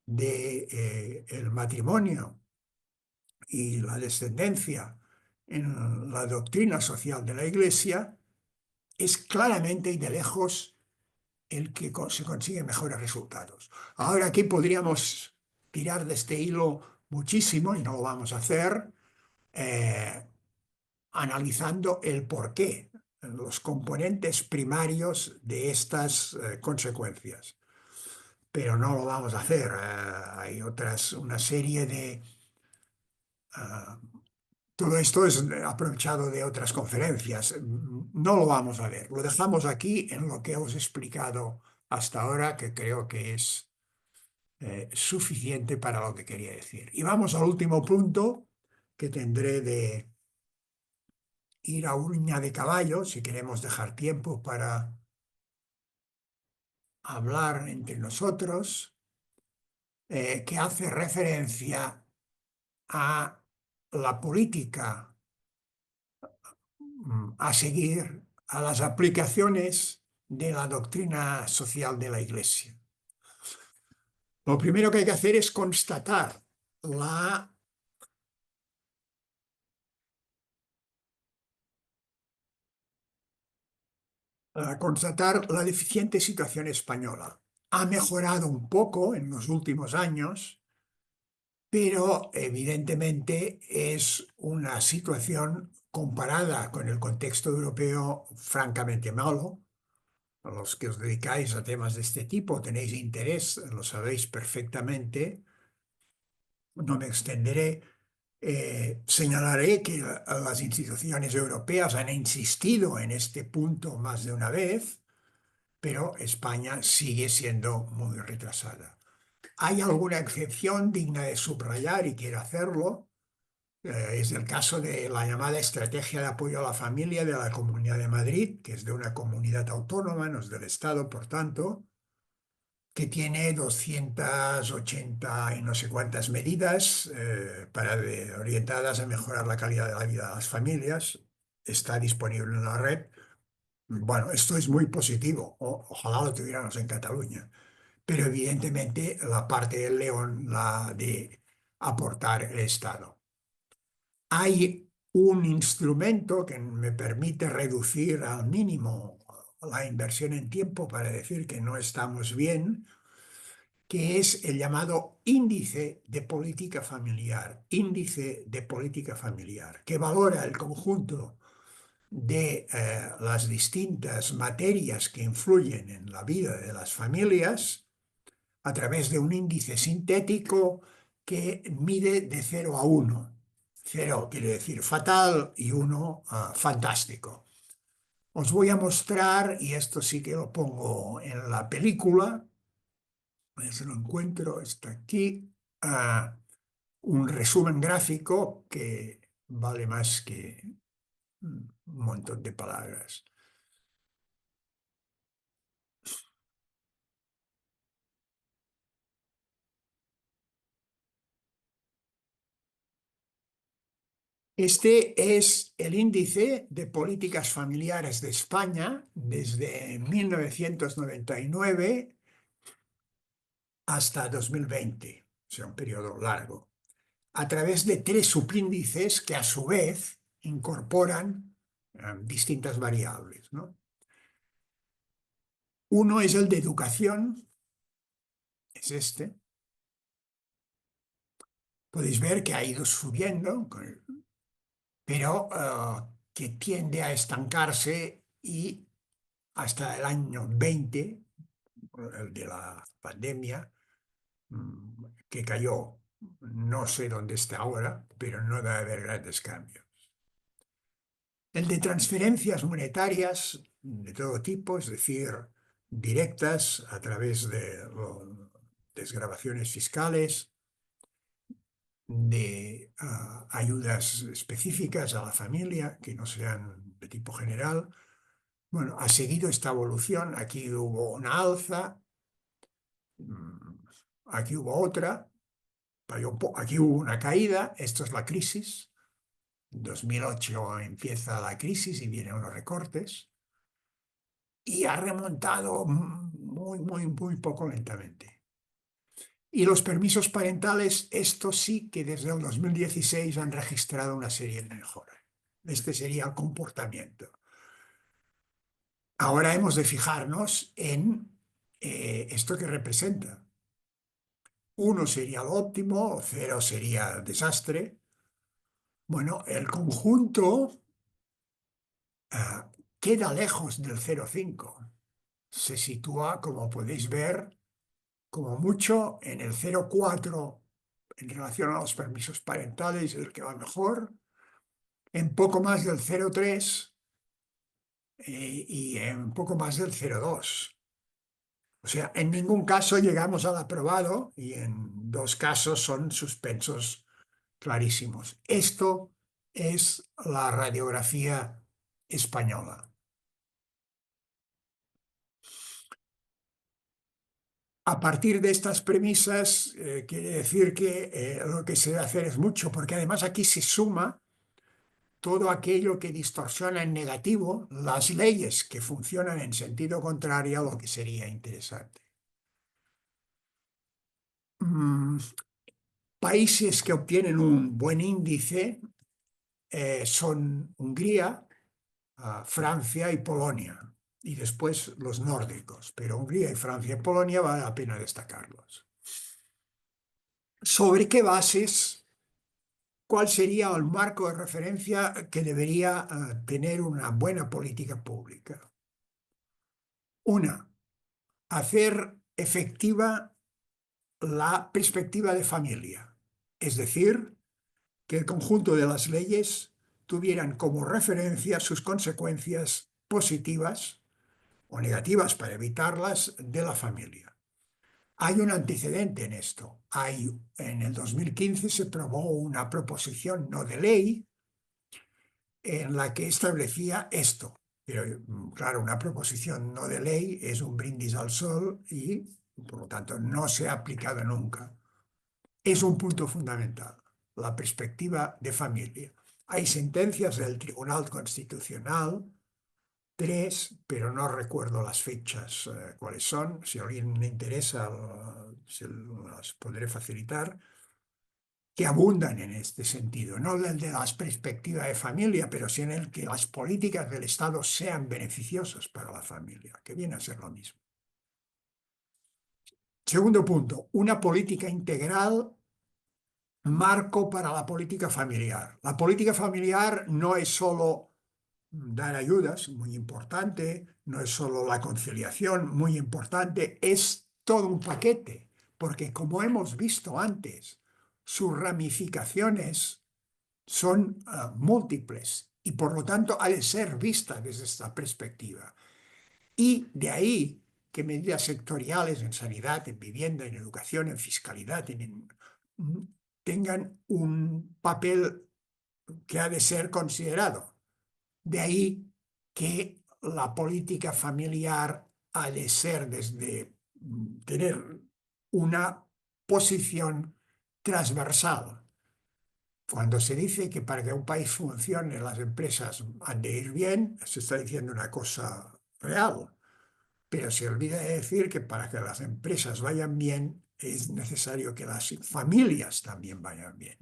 de el matrimonio y la descendencia en la doctrina social de la Iglesia, es claramente y de lejos el que se consigue mejores resultados. Ahora aquí podríamos tirar de este hilo muchísimo, y no lo vamos a hacer, analizando el porqué, los componentes primarios de estas consecuencias. Pero no lo vamos a hacer. Hay una serie de... todo esto es aprovechado de otras conferencias. No lo vamos a ver. Lo dejamos aquí en lo que os he explicado hasta ahora, que creo que es suficiente para lo que quería decir. Y vamos al último punto, que tendré de ir a uña de caballo, si queremos dejar tiempo para hablar entre nosotros, que hace referencia a la política a seguir, a las aplicaciones de la doctrina social de la Iglesia. Lo primero que hay que hacer es constatar la deficiente situación española. Ha mejorado un poco en los últimos años, pero evidentemente es una situación comparada con el contexto europeo francamente malo. A los que os dedicáis a temas de este tipo, tenéis interés, lo sabéis perfectamente. No me extenderé. Señalaré que las instituciones europeas han insistido en este punto más de una vez, pero España sigue siendo muy retrasada. Hay alguna excepción digna de subrayar y quiero hacerlo. Es el caso de la llamada Estrategia de Apoyo a la Familia de la Comunidad de Madrid, que es de una comunidad autónoma, no es del Estado, por tanto, que tiene 280 y no sé cuántas medidas orientadas a mejorar la calidad de la vida de las familias. Está disponible en la red. Bueno, esto es muy positivo. Ojalá lo tuviéramos en Cataluña. Pero evidentemente la parte del león, la de aportar el Estado. Hay un instrumento que me permite reducir al mínimo la inversión en tiempo para decir que no estamos bien, que es el llamado índice de política familiar, que valora el conjunto de las distintas materias que influyen en la vida de las familias a través de un índice sintético que mide de 0 a 1. 0 quiere decir fatal y 1 fantástico. Os voy a mostrar, y esto sí que lo pongo en la película, a ver si lo encuentro, está aquí, un resumen gráfico que vale más que un montón de palabras. Este es el índice de políticas familiares de España desde 1999 hasta 2020, o sea, un periodo largo, a través de 3 subíndices que a su vez incorporan distintas variables, ¿no? Uno es el de educación, es este. Podéis ver que ha ido subiendo, pero que tiende a estancarse y hasta el año 20, el de la pandemia, que cayó. No sé dónde está ahora, pero no debe haber grandes cambios. El de transferencias monetarias de todo tipo, es decir, directas a través de desgravaciones fiscales, de ayudas específicas a la familia que no sean de tipo general. Bueno, ha seguido esta evolución. Aquí hubo una alza, aquí hubo otra, aquí hubo una caída. Esto es la crisis. En 2008 empieza la crisis y vienen unos recortes. Y ha remontado muy poco lentamente. Y los permisos parentales, estos sí que desde el 2016 han registrado una serie de mejoras. Este sería el comportamiento. Ahora hemos de fijarnos en esto que representa. 1 sería lo óptimo, 0 sería desastre. Bueno, el conjunto queda lejos del 0,5. Se sitúa, como podéis ver, como mucho en el 0,4 en relación a los permisos parentales, el que va mejor, en poco más del 0,3 y en poco más del 0,2. O sea, en ningún caso llegamos al aprobado y en 2 casos son suspensos clarísimos. Esto es la radiografía española. A partir de estas premisas, quiere decir que lo que se debe hacer es mucho, porque además aquí se suma todo aquello que distorsiona en negativo las leyes que funcionan en sentido contrario a lo que sería interesante. Países que obtienen un buen índice son Hungría, Francia y Polonia, y después los nórdicos, pero Hungría y Francia y Polonia vale la pena destacarlos. ¿Sobre qué bases? ¿Cuál sería el marco de referencia que debería tener una buena política pública? Una, hacer efectiva la perspectiva de familia, es decir, que el conjunto de las leyes tuvieran como referencia sus consecuencias positivas o negativas para evitarlas de la familia. Hay un antecedente en esto. En el 2015 se aprobó una proposición no de ley en la que establecía esto. Pero, claro, una proposición no de ley es un brindis al sol y, por lo tanto, no se ha aplicado nunca. Es un punto fundamental, la perspectiva de familia. Hay sentencias del Tribunal Constitucional, 3, pero no recuerdo las fechas cuáles son. Si a alguien le interesa, se las podré facilitar, que abundan en este sentido, no el de la perspectiva de familia, pero sí en el que las políticas del Estado sean beneficiosas para la familia, que viene a ser lo mismo. Segundo punto, una política integral, marco para la política familiar. La política familiar no es solo dar ayudas, muy importante, no es solo la conciliación, muy importante, es todo un paquete, porque como hemos visto antes, sus ramificaciones son múltiples y por lo tanto ha de ser vista desde esta perspectiva. Y de ahí que medidas sectoriales en sanidad, en vivienda, en educación, en fiscalidad, tengan un papel que ha de ser considerado. De ahí que la política familiar ha de ser desde tener una posición transversal, Cuando se dice que para que un país funcione las empresas han de ir bien, se está diciendo una cosa real. Pero se olvida de decir que para que las empresas vayan bien es necesario que las familias también vayan bien.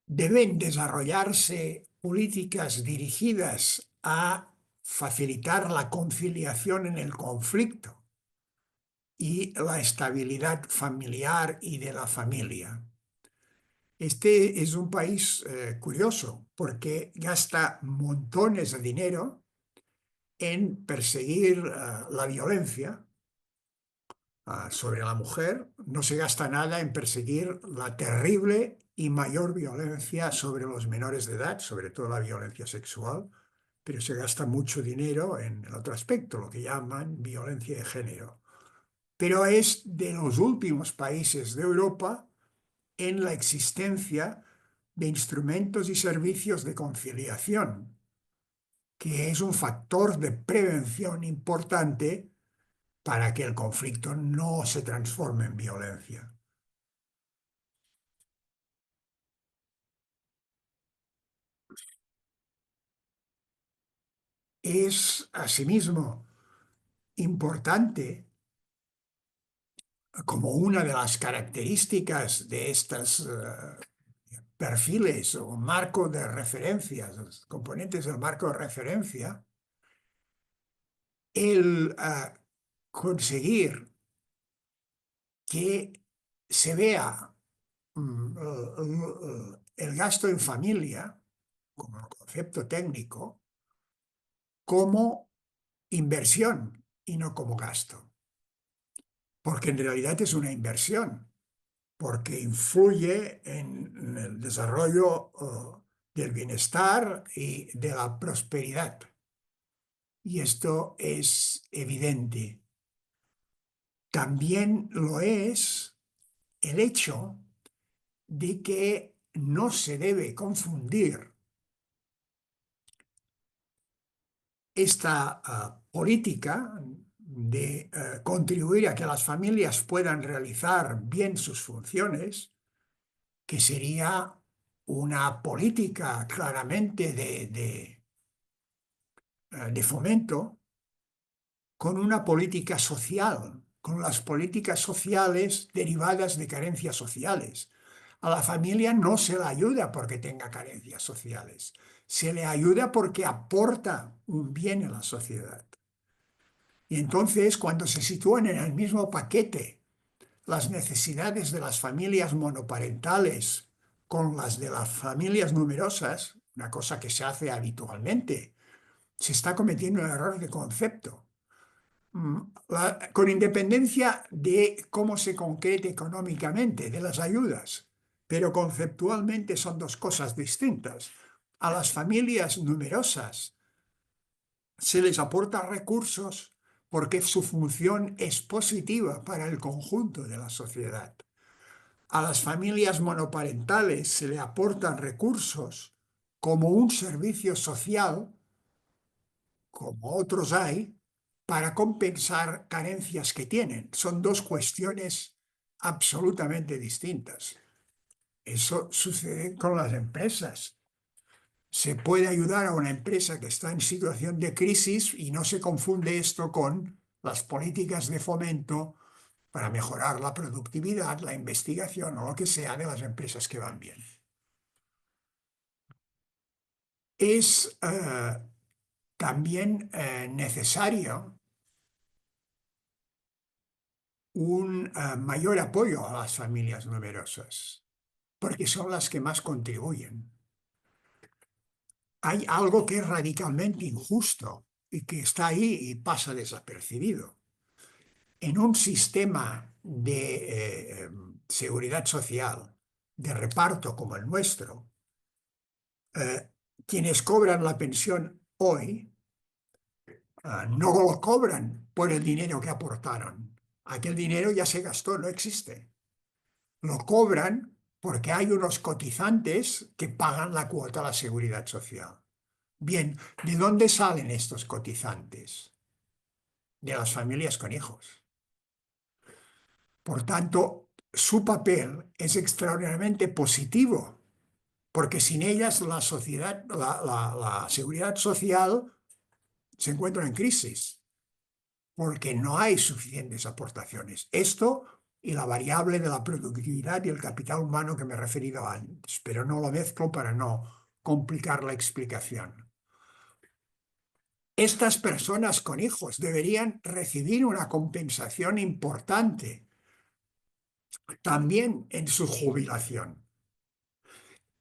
Deben desarrollarse políticas dirigidas a facilitar la conciliación en el conflicto y la estabilidad familiar y de la familia. Este es un país curioso porque gasta montones de dinero en perseguir la violencia sobre la mujer, no se gasta nada en perseguir la terrible y mayor violencia sobre los menores de edad, sobre todo la violencia sexual, pero se gasta mucho dinero en el otro aspecto, lo que llaman violencia de género. Pero es de los últimos países de Europa en la existencia de instrumentos y servicios de conciliación, que es un factor de prevención importante para que el conflicto no se transforme en violencia. Es asimismo importante, como una de las características de estos perfiles o marco de referencia, los componentes del marco de referencia, el conseguir que se vea el gasto en familia, como concepto técnico, como inversión y no como gasto. Porque en realidad es una inversión, porque influye en el desarrollo del bienestar y de la prosperidad. Y esto es evidente. También lo es el hecho de que no se debe confundir esta política de contribuir a que las familias puedan realizar bien sus funciones, que sería una política claramente de fomento, con una política social, con las políticas sociales derivadas de carencias sociales. A la familia no se le ayuda porque tenga carencias sociales, se le ayuda porque aporta un bien a la sociedad. Y entonces, cuando se sitúan en el mismo paquete las necesidades de las familias monoparentales con las de las familias numerosas, una cosa que se hace habitualmente, se está cometiendo un error de concepto. Con independencia de cómo se concrete económicamente, de las ayudas, pero conceptualmente son dos cosas distintas. A las familias numerosas se les aporta recursos porque su función es positiva para el conjunto de la sociedad. A las familias monoparentales se le aportan recursos como un servicio social, como otros hay, para compensar carencias que tienen. Son dos cuestiones absolutamente distintas. Eso sucede con las empresas. Se puede ayudar a una empresa que está en situación de crisis y no se confunde esto con las políticas de fomento para mejorar la productividad, la investigación o lo que sea de las empresas que van bien. Es también necesario un mayor apoyo a las familias numerosas, porque son las que más contribuyen. Hay algo que es radicalmente injusto y que está ahí y pasa desapercibido. En un sistema de seguridad social, de reparto como el nuestro, quienes cobran la pensión hoy no lo cobran por el dinero que aportaron. Aquel dinero ya se gastó, no existe. Lo cobran porque hay unos cotizantes que pagan la cuota a la seguridad social. Bien, ¿de dónde salen estos cotizantes? De las familias con hijos. Por tanto, su papel es extraordinariamente positivo, porque sin ellas la sociedad, la seguridad social se encuentra en crisis, porque no hay suficientes aportaciones. Esto y la variable de la productividad y el capital humano que me he referido antes, pero no lo mezclo para no complicar la explicación. Estas personas con hijos deberían recibir una compensación importante también en su jubilación.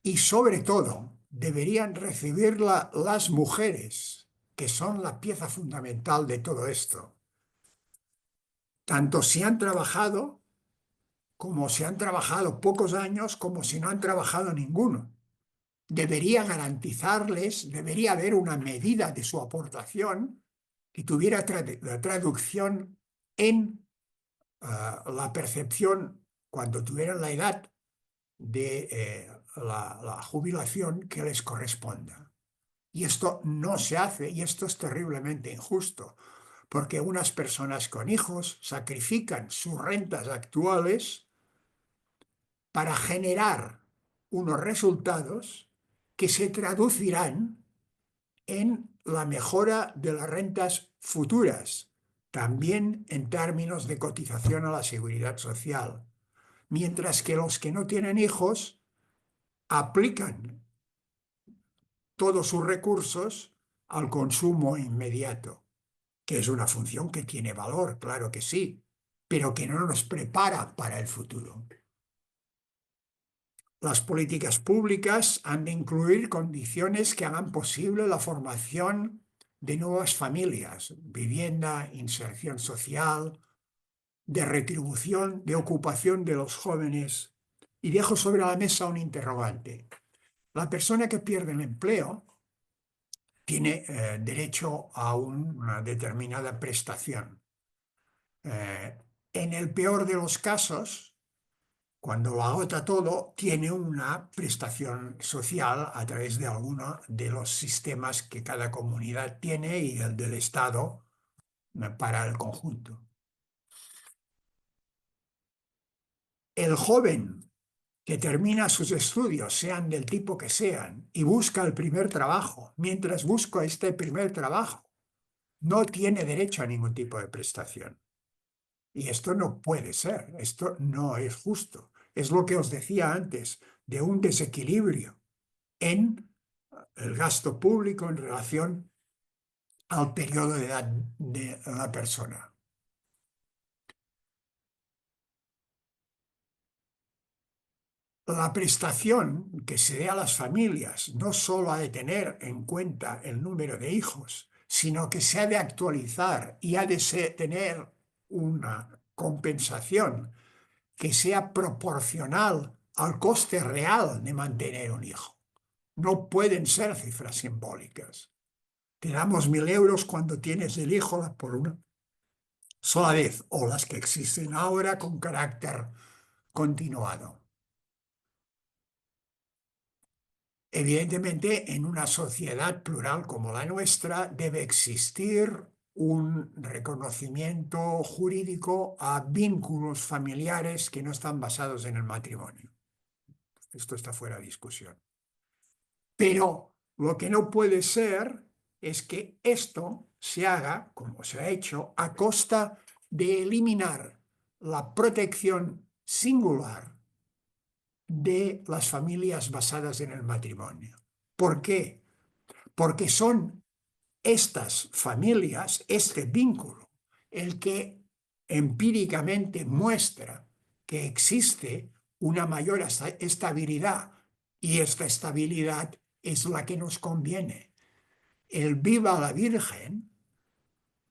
Y sobre todo, deberían recibirla las mujeres, que son la pieza fundamental de todo esto. Tanto si han trabajado, como si han trabajado pocos años, como si no han trabajado ninguno. Debería garantizarles, debería haber una medida de su aportación que tuviera la traducción en la percepción cuando tuvieran la edad de la jubilación que les corresponda. Y esto no se hace, y esto es terriblemente injusto, porque unas personas con hijos sacrifican sus rentas actuales para generar unos resultados que se traducirán en la mejora de las rentas futuras, también en términos de cotización a la seguridad social, mientras que los que no tienen hijos aplican todos sus recursos al consumo inmediato, que es una función que tiene valor, claro que sí, pero que no nos prepara para el futuro. Las políticas públicas han de incluir condiciones que hagan posible la formación de nuevas familias, vivienda, inserción social, de retribución, de ocupación de los jóvenes. Y dejo sobre la mesa un interrogante. La persona que pierde el empleo tiene derecho a una determinada prestación. En el peor de los casos, cuando lo agota todo, tiene una prestación social a través de alguno de los sistemas que cada comunidad tiene y el del Estado para el conjunto. El joven que termina sus estudios, sean del tipo que sean, y busca el primer trabajo, mientras busca este primer trabajo, no tiene derecho a ningún tipo de prestación. Y esto no puede ser, esto no es justo. Es lo que os decía antes, de un desequilibrio en el gasto público en relación al periodo de edad de la persona. La prestación que se dé a las familias no solo ha de tener en cuenta el número de hijos, sino que se ha de actualizar y ha de tener una compensación que sea proporcional al coste real de mantener un hijo. No pueden ser cifras simbólicas. Te damos 1.000 euros cuando tienes el hijo por una sola vez, o las que existen ahora con carácter continuado. Evidentemente, en una sociedad plural como la nuestra, debe existir un reconocimiento jurídico a vínculos familiares que no están basados en el matrimonio. Esto está fuera de discusión. Pero lo que no puede ser es que esto se haga, como se ha hecho, a costa de eliminar la protección singular de las familias basadas en el matrimonio. ¿Por qué? Porque son estas familias, este vínculo, el que empíricamente muestra que existe una mayor estabilidad, y esta estabilidad es la que nos conviene. El viva la Virgen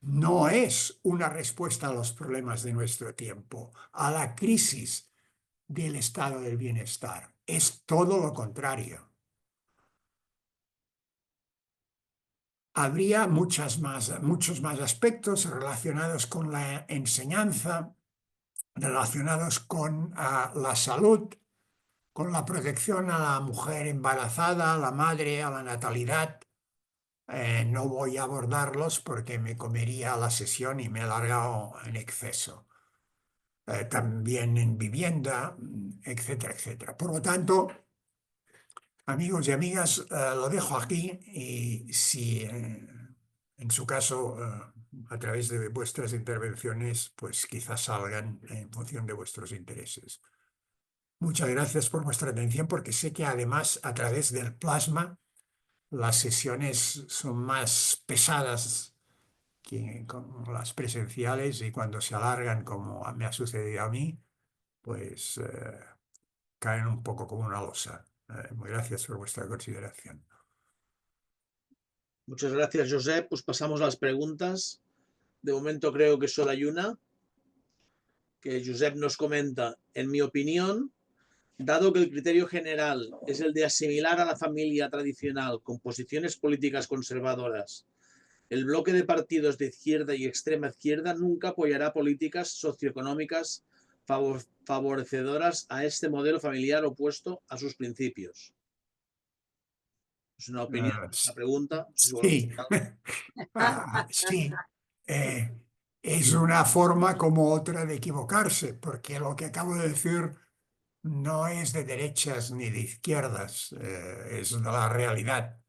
no es una respuesta a los problemas de nuestro tiempo, a la crisis del estado del bienestar. Es todo lo contrario. Habría muchos más aspectos relacionados con la enseñanza, relacionados con la salud, con la protección a la mujer embarazada, a la madre, a la natalidad. No voy a abordarlos porque me comería la sesión y me he alargado en exceso. también en vivienda, etcétera, etcétera. Por lo tanto, amigos y amigas, lo dejo aquí y si en su caso, a través de vuestras intervenciones, pues quizás salgan en función de vuestros intereses. Muchas gracias por vuestra atención, porque sé que además a través del plasma las sesiones son más pesadas que con las presenciales, y cuando se alargan, como me ha sucedido a mí, pues caen un poco como una losa. Muy gracias por vuestra consideración. Muchas gracias, Josep. Pues pasamos a las preguntas. De momento creo que solo hay una, que Josep nos comenta: en mi opinión, dado que el criterio general es el de asimilar a la familia tradicional con posiciones políticas conservadoras, el bloque de partidos de izquierda y extrema izquierda nunca apoyará políticas socioeconómicas favorecedoras a este modelo familiar opuesto a sus principios. Es una opinión, una pregunta. No sé si volvemos Sí, a algo. sí. Es una forma como otra de equivocarse, porque lo que acabo de decir no es de derechas ni de izquierdas, es la realidad.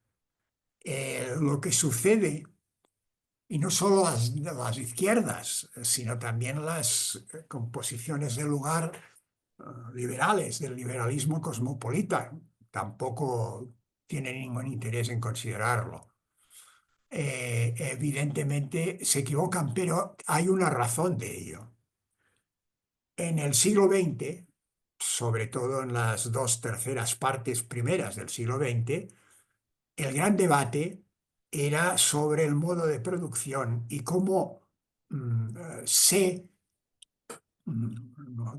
Lo que sucede, y no solo las izquierdas, sino también las composiciones del lugar liberales, del liberalismo cosmopolita, tampoco tienen ningún interés en considerarlo. Evidentemente se equivocan, pero hay una razón de ello. En el siglo XX, sobre todo en las dos terceras partes primeras del siglo XX, el gran debate era sobre el modo de producción y cómo se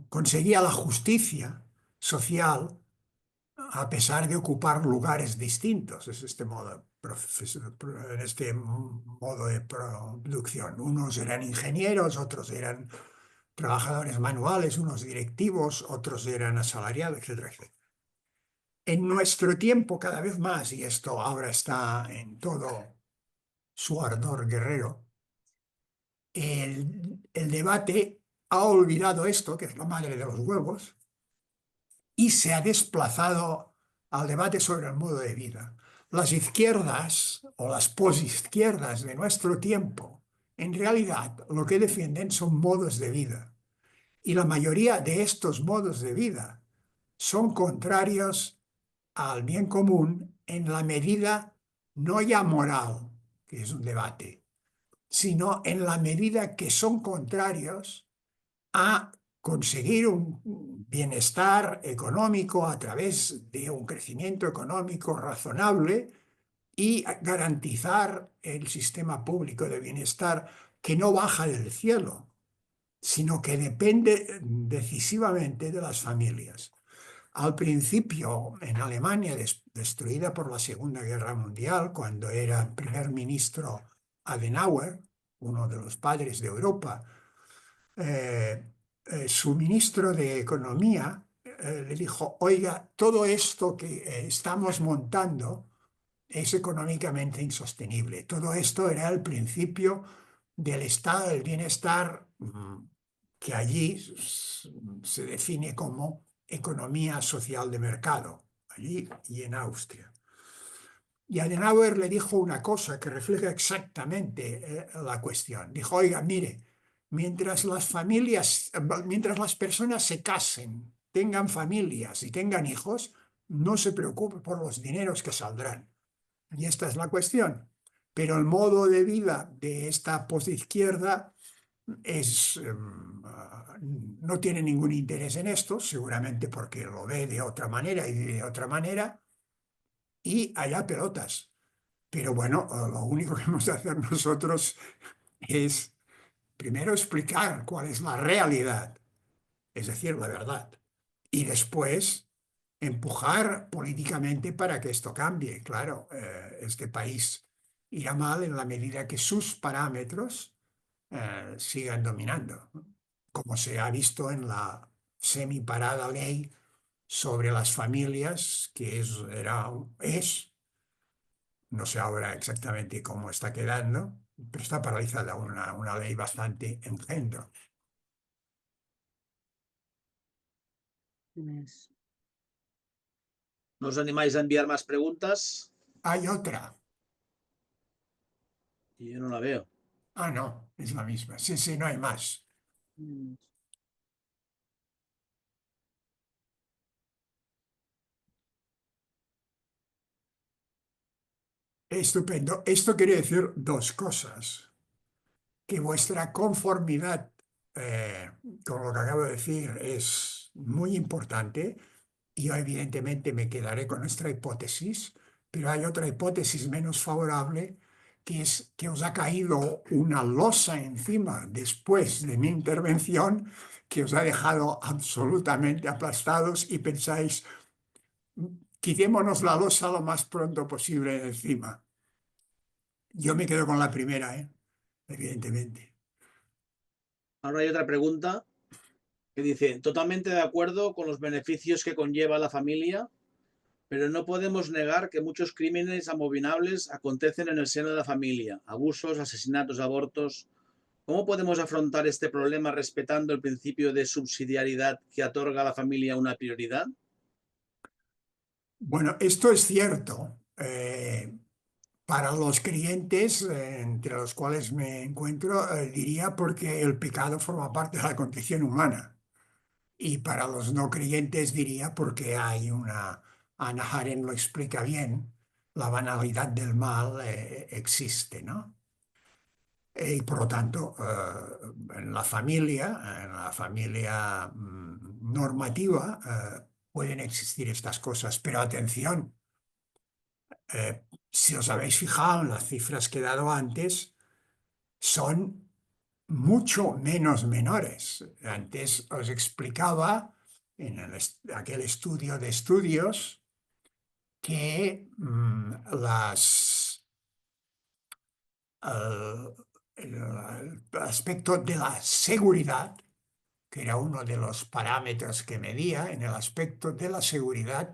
conseguía la justicia social a pesar de ocupar lugares distintos. Es este modo, en este modo de producción. Unos eran ingenieros, otros eran trabajadores manuales, unos directivos, otros eran asalariados, etcétera, etcétera. En nuestro tiempo, cada vez más, y esto ahora está en todo su ardor guerrero, el debate ha olvidado esto, que es la madre de los huevos, y se ha desplazado al debate sobre el modo de vida. Las izquierdas o las posizquierdas de nuestro tiempo, en realidad, lo que defienden son modos de vida. Y la mayoría de estos modos de vida son contrarios al bien común en la medida no ya moral, que es un debate, sino en la medida que son contrarios a conseguir un bienestar económico a través de un crecimiento económico razonable y garantizar el sistema público de bienestar que no baja del cielo, sino que depende decisivamente de las familias. Al principio, en Alemania, destruida por la Segunda Guerra Mundial, cuando era primer ministro Adenauer, uno de los padres de Europa, su ministro de Economía le dijo: oiga, todo esto que estamos montando es económicamente insostenible. Todo esto era el principio del estado del bienestar, que allí se define como economía social de mercado, allí y en Austria. Y Adenauer le dijo una cosa que refleja exactamente la cuestión. Dijo: oiga, mire, mientras las personas se casen, tengan familias y tengan hijos, no se preocupe por los dineros que saldrán. Y esta es la cuestión. Pero el modo de vida de esta posizquierda no tiene ningún interés en esto, seguramente porque lo ve de otra manera y de otra manera, y allá pelotas. Pero bueno, lo único que hemos de hacer nosotros es primero explicar cuál es la realidad, es decir, la verdad, y después empujar políticamente para que esto cambie. Claro, este país irá mal en la medida que sus parámetros sigan dominando, como se ha visto en la semiparada ley sobre las familias, que no sé ahora exactamente cómo está quedando, pero está paralizada una ley bastante engendro. ¿No os animáis a enviar más preguntas? Hay otra. Y yo no la veo. Ah, no, es la misma. Sí, sí, no hay más. Estupendo. Esto quiere decir dos cosas. Que vuestra conformidad con lo que acabo de decir es muy importante. Yo evidentemente me quedaré con nuestra hipótesis, pero hay otra hipótesis menos favorable, que es que os ha caído una losa encima después de mi intervención que os ha dejado absolutamente aplastados y pensáis, quitémonos la losa lo más pronto posible de encima. Yo me quedo con la primera, evidentemente. Ahora hay otra pregunta que dice, totalmente de acuerdo con los beneficios que conlleva la familia, pero no podemos negar que muchos crímenes abominables acontecen en el seno de la familia, abusos, asesinatos, abortos. ¿Cómo podemos afrontar este problema respetando el principio de subsidiariedad que otorga a la familia una prioridad? Bueno, esto es cierto. Para los creyentes, entre los cuales me encuentro, diría porque el pecado forma parte de la condición humana. Y para los no creyentes diría porque hay una, Hannah Arendt lo explica bien, la banalidad del mal existe, ¿no? Y por lo tanto, en la familia normativa, pueden existir estas cosas. Pero atención, si os habéis fijado en las cifras que he dado antes, son mucho menos menores. Antes os explicaba en aquel estudio de estudios que el aspecto de la seguridad, que era uno de los parámetros que medía, en el aspecto de la seguridad,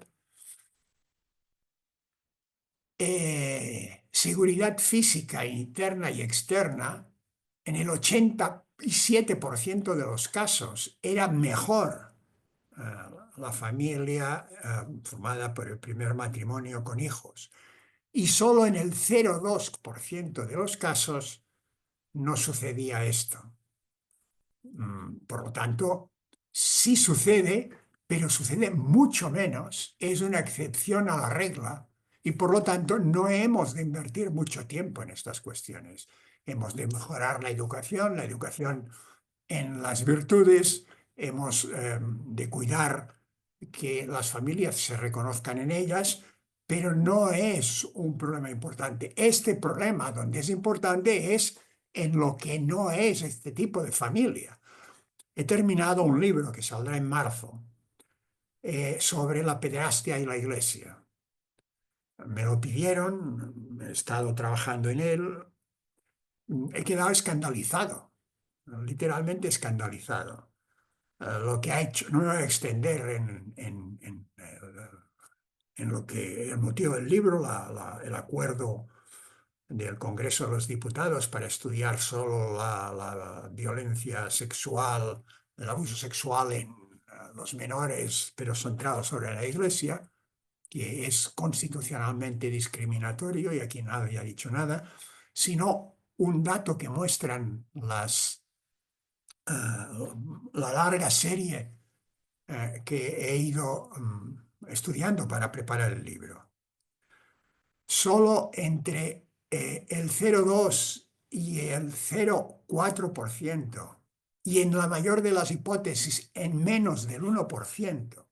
seguridad física interna y externa, en el 87% de los casos era mejor eh, la familia formada por el primer matrimonio con hijos. Y solo en el 0,2% de los casos no sucedía esto. Por lo tanto, sí sucede, pero sucede mucho menos. Es una excepción a la regla y por lo tanto no hemos de invertir mucho tiempo en estas cuestiones. Hemos de mejorar la educación en las virtudes, hemos de cuidar que las familias se reconozcan en ellas, pero no es un problema importante. Este problema donde es importante es en lo que no es este tipo de familia. He terminado un libro que saldrá en marzo sobre la pederastia y la iglesia. Me lo pidieron, he estado trabajando en él, he quedado escandalizado, literalmente escandalizado. Lo que ha hecho, no me voy a extender en lo que el motivo del libro, el acuerdo del Congreso de los Diputados para estudiar solo la violencia sexual, el abuso sexual en los menores, pero centrado sobre la Iglesia, que es constitucionalmente discriminatorio y aquí nadie ha dicho nada, sino un dato que muestran la larga serie que he ido estudiando para preparar el libro. Solo entre el 0,2 y el 0,4%, y en la mayor de las hipótesis en menos del 1%,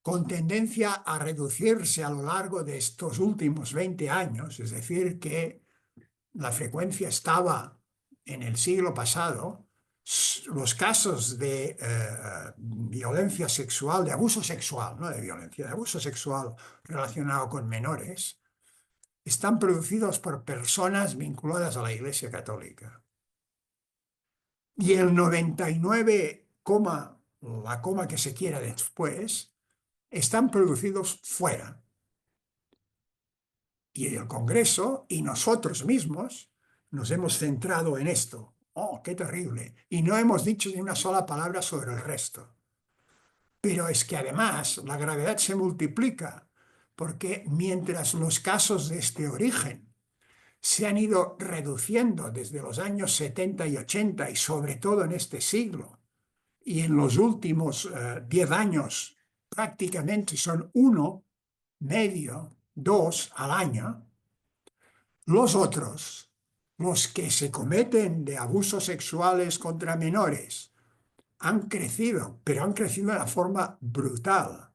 con tendencia a reducirse a lo largo de estos últimos 20 años, es decir, que la frecuencia estaba en el siglo pasado, los casos de violencia sexual, de abuso sexual, no de violencia, de abuso sexual relacionado con menores, están producidos por personas vinculadas a la Iglesia Católica. Y el 99, la coma que se quiera después, están producidos fuera. Y el Congreso y nosotros mismos nos hemos centrado en esto. ¡Oh, qué terrible! Y no hemos dicho ni una sola palabra sobre el resto. Pero es que además la gravedad se multiplica, porque mientras los casos de este origen se han ido reduciendo desde los años 70 y 80 y sobre todo en este siglo, y en los últimos 10 años prácticamente son 1,5, 2 al año, los otros, los que se cometen de abusos sexuales contra menores, han crecido, pero han crecido de una forma brutal.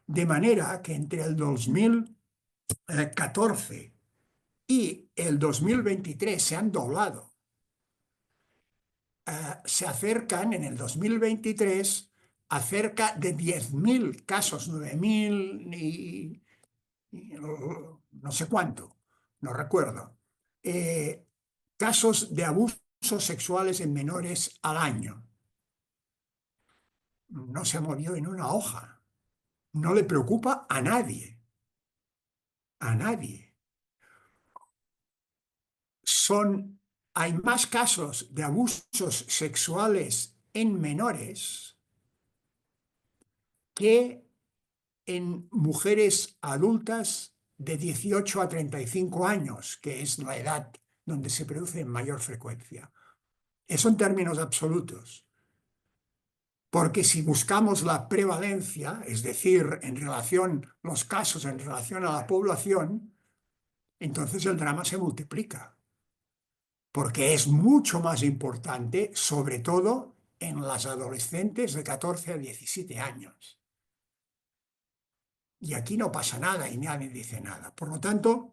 De manera que entre el 2014 y el 2023 se han doblado. Se acercan en el 2023 a cerca de 10.000 casos, 9.000 y no sé cuánto, no recuerdo, casos de abusos sexuales en menores al año. No se movió en una hoja. No le preocupa a nadie. A nadie. Hay más casos de abusos sexuales en menores que en mujeres adultas de 18 a 35 años, que es la edad donde se produce en mayor frecuencia. Eso en términos absolutos. Porque si buscamos la prevalencia, es decir, los casos en relación a la población, entonces el drama se multiplica. Porque es mucho más importante, sobre todo en las adolescentes de 14 a 17 años. Y aquí no pasa nada y nadie dice nada. Por lo tanto,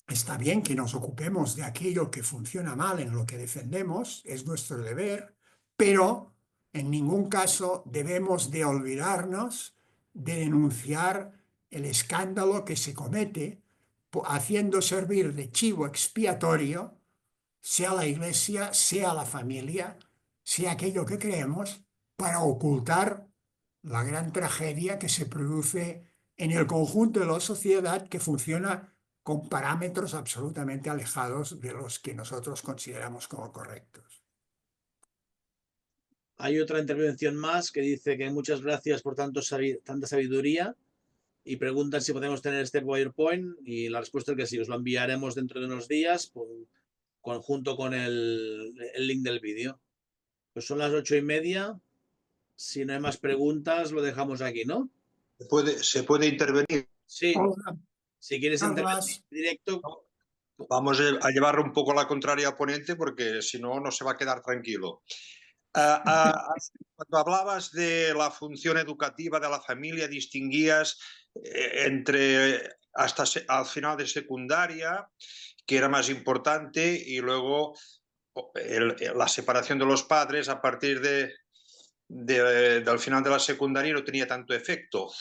está bien que nos ocupemos de aquello que funciona mal en lo que defendemos, es nuestro deber, pero en ningún caso debemos de olvidarnos de denunciar el escándalo que se comete haciendo servir de chivo expiatorio, sea la Iglesia, sea la familia, sea aquello que creemos, para ocultar la gran tragedia que se produce en el conjunto de la sociedad que funciona con parámetros absolutamente alejados de los que nosotros consideramos como correctos. Hay otra intervención más que dice que muchas gracias por tanta sabiduría y preguntan si podemos tener este PowerPoint y la respuesta es que sí, os lo enviaremos dentro de unos días junto con el link del vídeo. Pues son las 8:30. Si no hay más preguntas, lo dejamos aquí, ¿no? Se puede intervenir. Sí. Hola, Si quieres intervenir en directo. Vamos a llevar un poco la contraria al ponente porque si no, no se va a quedar tranquilo. Cuando hablabas de la función educativa de la familia, distinguías entre hasta al final de secundaria, que era más importante, y luego la separación de los padres a partir del final de la secundaria no tenía tanto efecto.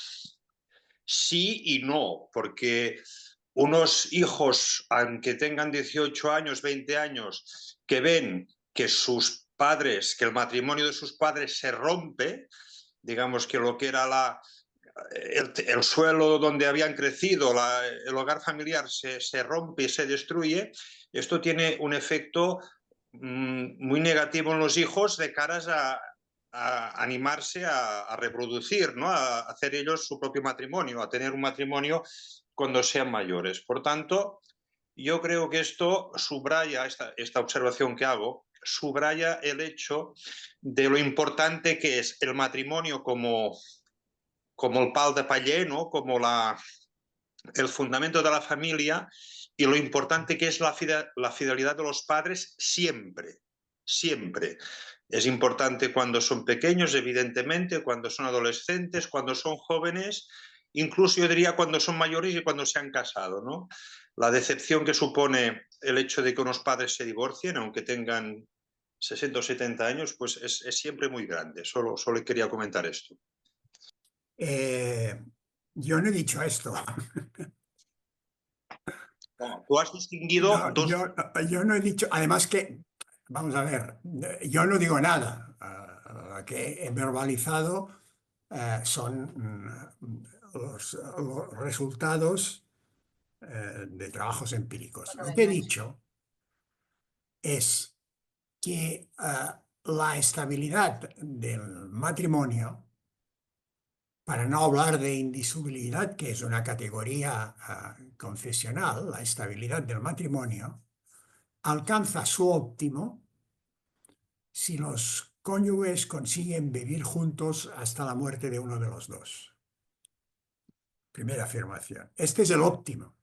Sí y no, porque unos hijos, aunque tengan 18 años, 20 años, que ven que sus padres, que el matrimonio de sus padres se rompe, digamos que lo que era el suelo donde habían crecido, el hogar familiar se rompe y se destruye, esto tiene un efecto muy negativo en los hijos de caras a animarse a reproducir, ¿no? A hacer ellos su propio matrimonio, a tener un matrimonio cuando sean mayores. Por tanto, yo creo que esto subraya, esta observación que hago, subraya el hecho de lo importante que es el matrimonio como el pal de paller, ¿no? Como el fundamento de la familia, y lo importante que es la fidelidad de los padres siempre, siempre. Es importante cuando son pequeños, evidentemente, cuando son adolescentes, cuando son jóvenes, incluso yo diría cuando son mayores y cuando se han casado, ¿no? La decepción que supone el hecho de que unos padres se divorcien, aunque tengan 60 o 70 años, pues es siempre muy grande. Solo quería comentar esto. Yo no he dicho esto. Tú has distinguido No, dos... yo no he dicho, además que, vamos a ver, yo no digo nada. Lo que he verbalizado son los resultados de trabajos empíricos. Lo que he dicho es que la estabilidad del matrimonio para no hablar de indisolubilidad, que es una categoría confesional, la estabilidad del matrimonio, alcanza su óptimo si los cónyuges consiguen vivir juntos hasta la muerte de uno de los dos. Primera afirmación. Este es el óptimo.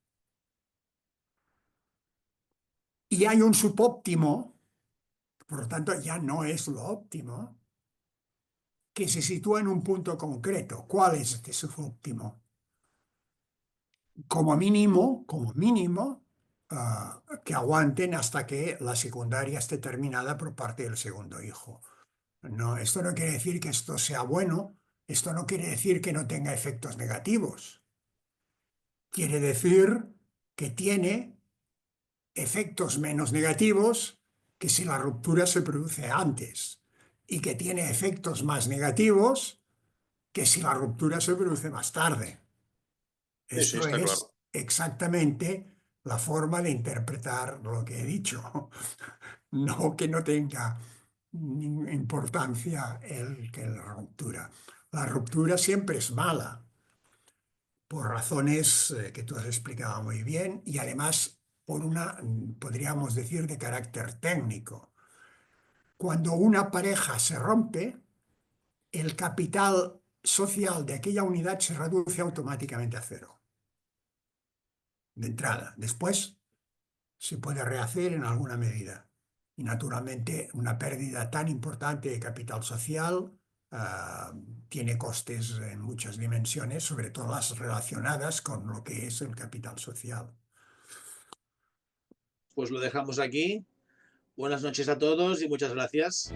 Y hay un subóptimo, por lo tanto ya no es lo óptimo, que se sitúa en un punto concreto. ¿Cuál es este subóptimo? Como mínimo, que aguanten hasta que la secundaria esté terminada por parte del segundo hijo. No, esto no quiere decir que esto sea bueno, esto no quiere decir que no tenga efectos negativos. Quiere decir que tiene efectos menos negativos que si la ruptura se produce antes y que tiene efectos más negativos que si la ruptura se produce más tarde. Sí, Esto está es claro. exactamente la forma de interpretar lo que he dicho. No que no tenga importancia que la ruptura. La ruptura siempre es mala, por razones que tú has explicado muy bien, y además por una, podríamos decir, de carácter técnico. Cuando una pareja se rompe, el capital social de aquella unidad se reduce automáticamente a cero, de entrada. Después se puede rehacer en alguna medida. Y naturalmente una pérdida tan importante de capital social tiene costes en muchas dimensiones, sobre todo las relacionadas con lo que es el capital social. Pues lo dejamos aquí. Buenas noches a todos y muchas gracias.